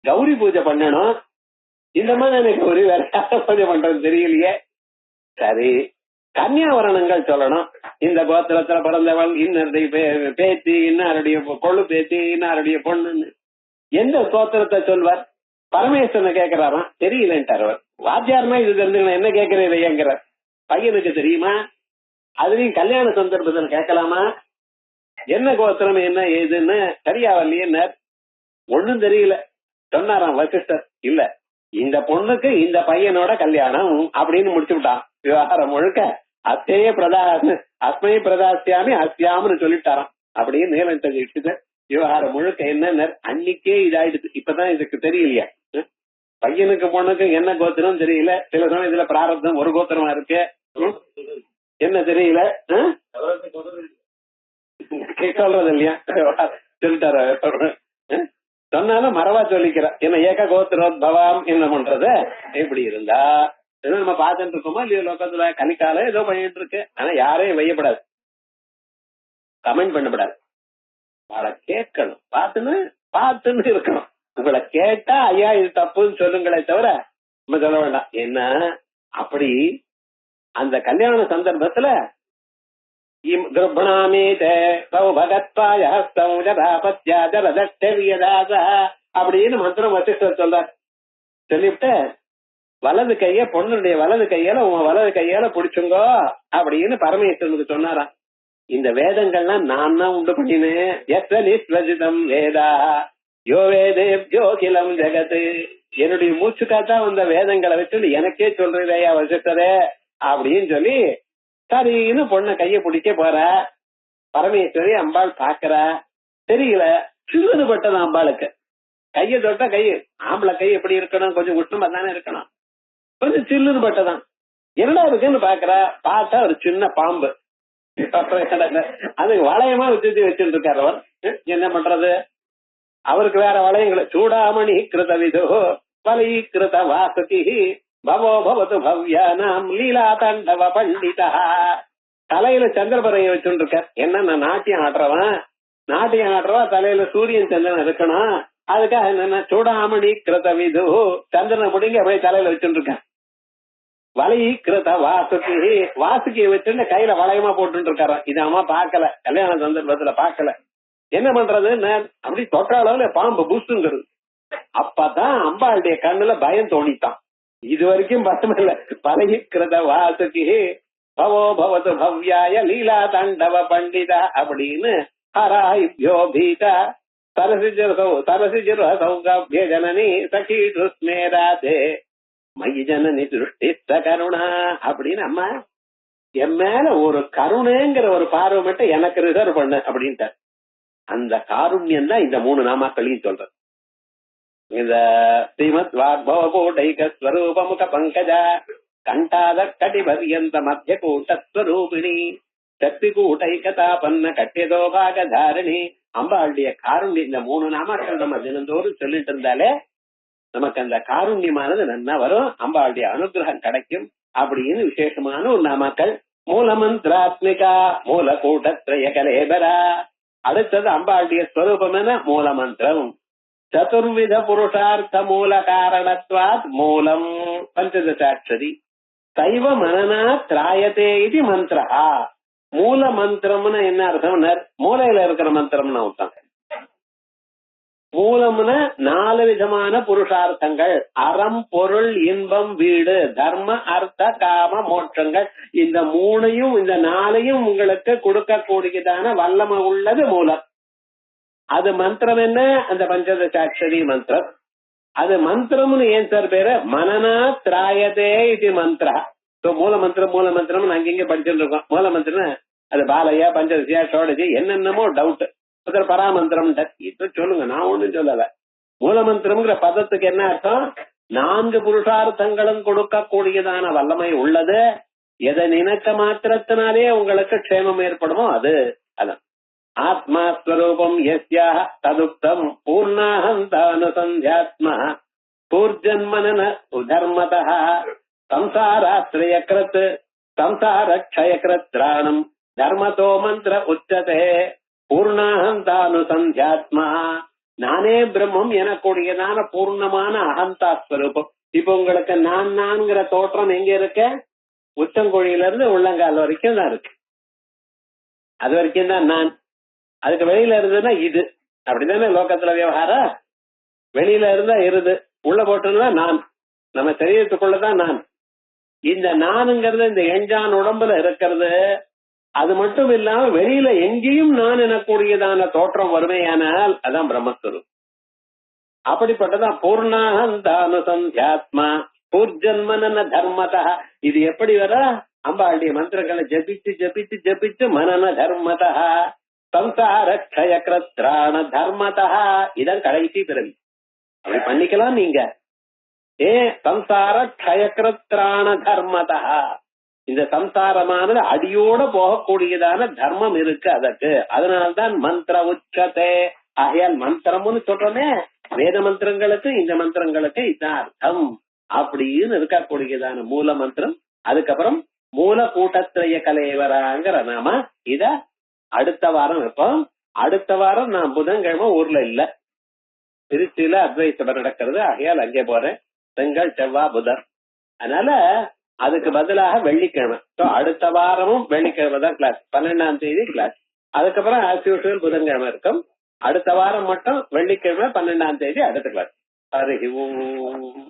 கௌரி பூஜை பண்ணணும், இந்த மாதிரி எனக்கு ஒரு வேற பூஜை பண்றது தெரியலையே. சரி, கன்னியாவரணங்கள் சொல்லணும். இந்த கோத்திரத்துல பிறந்தவள், இன்னருடைய பேத்தி, இன்னாருடைய கொள்ளு பேத்தி, இன்னாருடைய பொண்ணுன்னு எந்த கோத்திரத்தை சொல்வார்? பரமேஸ்வரனை கேட்கிறாராம். தெரியலன்ட்டார் அவர். வாத்தியார்னா இது தெரிஞ்சுக்கணும், என்ன கேட்கிறீங்கிறார். பையனுக்கு தெரியுமா? அதுலயும் கல்யாண சந்தர்ப்பத்தில் கேட்கலாமா? என்ன கோத்திரம், என்ன ஏதுன்னு சரியா வரலையே. ஒண்ணும் தெரியல சொன்னாராம் வசிஷ்டர். இல்ல, இந்த பொண்ணுக்கு இந்த பையனோட கல்யாணம் அப்படின்னு முடிச்சு விட்டான். விவகாரம் முழுக்க அத்தையே அஸ்மை பிரதாசியாமி அஸ்யாம்னு சொல்லிட்டாராம். அப்படியே நீலம் தெரிஞ்சுட்டு விவகாரம் முழுக்க என்ன அன்னைக்கே இதாயிடுது. இப்பதான் இதுக்கு தெரியலையா? பையனுக்கு பொண்ணுக்கு என்ன கோத்திரம் தெரியல. சில சமயம் இதுல பிராரப்தம் ஒரு கோத்திரமா இருக்கு, என்ன தெரியல சொல்றது இல்லையா? சொல்லிட்டாரு. சொன்னாலும் மறவா சொல்லிக்கிற என்ன ஏக கோத்திரோத்பவம் என்ன பண்றது? இப்படி இருந்தா நம்ம பார்த்துட்டு இருக்கோமா இல்லையோ? லோகத்துல கலிக்காலம் ஏதோ பண்ணிட்டு இருக்கு. ஆனா யாரையும் வையப்படாது, கமெண்ட் பண்ணப்படாது. அவளை கேட்கணும், பார்த்துன்னு இருக்கணும். உங்களை கேட்டா ஐயா இது தப்புன்னு சொல்லுங்களே தவிர நம்ம சொல்ல வேண்டாம். என்ன அப்படி அந்த கல்யாண சந்தர்ப்பத்துல அப்படின்னு மந்திரம் வசிஷ்டர் சொல்றார். சொல்லிவிட்டு வலது கைய பொண்ணுடைய வலது கையால உன் வலது கையால பிடிச்சுங்கோ அப்படின்னு பரமேஸ்வரனுக்கு சொன்னாராம். இந்த வேதங்கள்லாம் நான் தான் உண்டு பண்ணினேன். எத்தனிஸ்வஜிதம் வேதா யோ வேதேப்யோ கிலம் ஜெகத்து. என்னுடைய மூச்சு காத்தா வந்த வேதங்களை வச்சு எனக்கே சொல்றதையா வசிஷ்டரே அப்படின்னு சொல்லி சரின்னு பொண்ணை கைய பிடிக்க போற. பரமேஸ்வரி அம்பாள் பாக்குற, தெரியல, சிறுது பட்டது அம்பாளுக்கு. கைய தொட்டா கை, ஆம்பளை கை எப்படி இருக்கணும்? கொஞ்சம் உஷ்ணமா தானே இருக்கணும். கொஞ்சம் சில்லுன்னு பட்டதான். என்னடா இருக்குன்னு பாக்குற, பார்த்தா ஒரு சின்ன பாம்பு. அதுக்கு வளையமா வச்சுட்டு இருக்காரு அவர். என்ன பண்றது? அவருக்கு வேற வளையங்களை சூடாமணி கிருத விதோ வலை கிருத வாசதி பவோ பவது பவ்யானாம் லீலா தாண்டவ பண்டிதா. தலையில சந்திரபரைய வச்சுட்டு இருக்கார். என்ன, நான் நாட்டியம் ஆடுறவா தலையில சூரியன் சந்திரன் இருக்கணும். அதுக்காக என்னன்னா சூடாமணி கிருத விது சந்திரனை பிடிங்க அப்படியே தலையில வச்சுட்டு இருக்கேன். வலை கிருத வாசுகி, வாசுகியை வச்சுட்டு கையில வளையமா போட்டு இருக்காரு. இது அம்மா பாக்கல, கல்யாண சந்தர்ப்பத்துல பாக்கல. என்ன பண்றது? அப்படி தொட்ட அளவுல பாம்பு பூசுங்கிறது. அப்பதான் அம்பாளுடைய கண்ணுல பயம் தோணித்தான். இது வரைக்கும் பயம் இல்ல. வலை கிருத வாசுகி பவோ பவது பவ்யாய லீலா தாண்டவ பண்டிதா அப்படின்னு ஹராய்யோ பீதா சரசிஜர சௌகாபிய ஜனனி சகீஸ்மே ராதே மயி ஜனனி திருஷ்டி கருணா அப்படின்னு அம்மா என் மேல ஒரு கருணைங்கிற ஒரு பார்வை மட்டும் எனக்கு ரிசர்வ் பண்ண அப்படின்ட்டு. அந்த காருண்யம் தான் இந்த 3 நாமாக்களையும் சொல்றது. இந்த ஸ்ரீமத் வாக்பவகோடைக ஸ்வரூபமுக பங்கஜா கண்டாத கடிபரியந்த மத்திய கூட்டஸ்வரூபிணி சக்தி கூட்டைகதாபன்ன கட்டியதோ பாகதாரிணி. அம்பாளுடைய காருண்யம் இந்த 3 நாமாக்கள் நம்ம தினந்தோறும் சொல்லிட்டு இருந்தாலே நமக்கு அந்த காருண்யமானது நன்னா வரும், அம்பாளுடைய அனுகிரகம் கிடைக்கும் அப்படின்னு விசேஷமான ஒரு நாமாக்கள். மூலமந்திராத்மிகா மூல கூட்டத்ரய கலேபரா. அடுத்தது அம்பாளுடைய ஸ்வரூபம் என மூலமந்திரம். சதுர்வித புருஷார்த்த மூல காரணத்வாத் மூலம் பஞ்சதசாட்சரி சைவ மனனா திராயதே இது மந்திரா. மூல மந்திரம்னு என்ன அர்த்தம்? மூலையில இருக்கிற மந்திரம்னு அர்த்தம். மூலம்னா 4 விதமான புருஷார்த்தங்கள், அறம் பொருள் இன்பம் வீடு, தர்ம அர்த்த காம மோட்சங்கள். இந்த 3ஐயும் இந்த 4ஐயும் உங்களுக்கு கொடுக்கக்கூடியதான வல்லமை உள்ளது மூலம். அது மந்திரம் என்ன? அந்த பஞ்சதசாட்சரி மந்திரம். அது மந்திரம்னு ஏன் சார் பேரு? மனனா திராயதே இது மந்திரா. மூல மந்திரம் அங்கிங்க படிச்சுட்டு இருக்கோம். மூல மந்திரம் அது பாலையா பஞ்சதசியா ஷோடசி என்னென்னமோ டவுட். பராமந்திரம் இப்ப சொல்லுங்க, நான் ஒண்ணும் சொல்லல. மூலமந்திரம்ங்கிற பதத்துக்கு என்ன அர்த்தம்? 4 புருஷார்த்தங்களும் கொடுக்கக்கூடியதான வல்லமை உள்ளது. எதை நினைக்க மாத்திரத்தினாலே உங்களுக்கு க்ஷேமம் ஏற்படுமோ அது. அதான் ஆத்மாஸ்வரூபம் யஸ்யாஹ ததுக்தம் பூர்ணாஹந்தானுசந்த்யாத்மா பூர்ஜன்மனன உதர்மதः சம்சாராத்ரயக்ரத் சம்சாரக்ஷயக்ரத் திராணம் தர்மதோ மந்திர உச்சதே பூர்ணாஹந்தானுசந்த்யாத்மா. நானே பிரம்மம் எனக்கூடியதான பூர்ணமான அகந்தா ஸ்வரூபம். இப்ப உங்களுக்கு நான்கிற தோற்றம் எங்க இருக்க? உச்சங்கொழியில இருந்து உள்ளங்கால் வரைக்கும் தான் இருக்கு. அது வரைக்கும் தான் நான். அதுக்கு வெளியில இருந்ததுன்னா இது. அப்படித்தானே லோகத்துல விவகாரம். வெளியில இருந்தா இருது, உள்ள போட்டுன்னா நான். நம்ம சரீரத்துக்குள்ளதான் நான். இந்த நானுங்கிறது இந்த எஞ்சான் உடம்புல இருக்கிறது. அது மட்டும் இல்லாம வெளியில எங்கேயும் நான் எனக்கூடியதான தோற்றம் வருமையானால் அதான் பிரம்மஸ்வரூபம். அப்படிப்பட்டதான் பூர்ணாஹந்தானுசந்த்யாத்மா பூர்ஜன்மனன தர்மதா. இது எப்படி வர? அம்பாளுடைய மந்திரங்களை ஜபிச்சு ஜபிச்சு ஜபிச்சு மனன தர்மதா சம்சாரக்ஷயக்ரத் திராண தர்மதா. இதான் கடைசி பிறவி. அப்படி பண்ணிக்கலாம் நீங்க. சம்சாரக்ஷயக்ரத் திராண தர்மதா. இந்த சம்சாரமானது அடியோட போகக்கூடியதான தர்மம் இருக்கு அதற்கு. அதனால்தான் மந்திர உச்சதே. ஆகையால் மந்திரம்னு சொல்றோமே, வேத மந்திரங்களுக்கு இந்த மந்திரங்களுக்கு இதான் அர்த்தம் அப்படின்னு இருக்கக்கூடியதான மூல மந்திரம். அதுக்கப்புறம் மூல கூட்டத்திரைய கலைவராங்கிற நாம இத அடுத்த வாரம் வைப்போம். அடுத்த வாரம் நான் புதன்கிழமை ஊர்ல இல்ல, திருச்சியில அத்வைத சபை நடக்கிறது. ஆகையால் அங்கே போறேன். திங்கள் செவ்வாய் புதன். அதனால அதுக்கு பதிலாக வெள்ளிக்கிழமை. அடுத்த வாரமும் வெள்ளிக்கிழமை தான் கிளாஸ். 12ஆம் தேதி கிளாஸ். அதுக்கப்புறம் ஆஸ் யூசுவல் புதன்கிழமை இருக்கும். அடுத்த வாரம் மட்டும் வெள்ளிக்கிழமை 12ஆம் தேதி அடுத்த கிளாஸ். ஹரி ஓம்.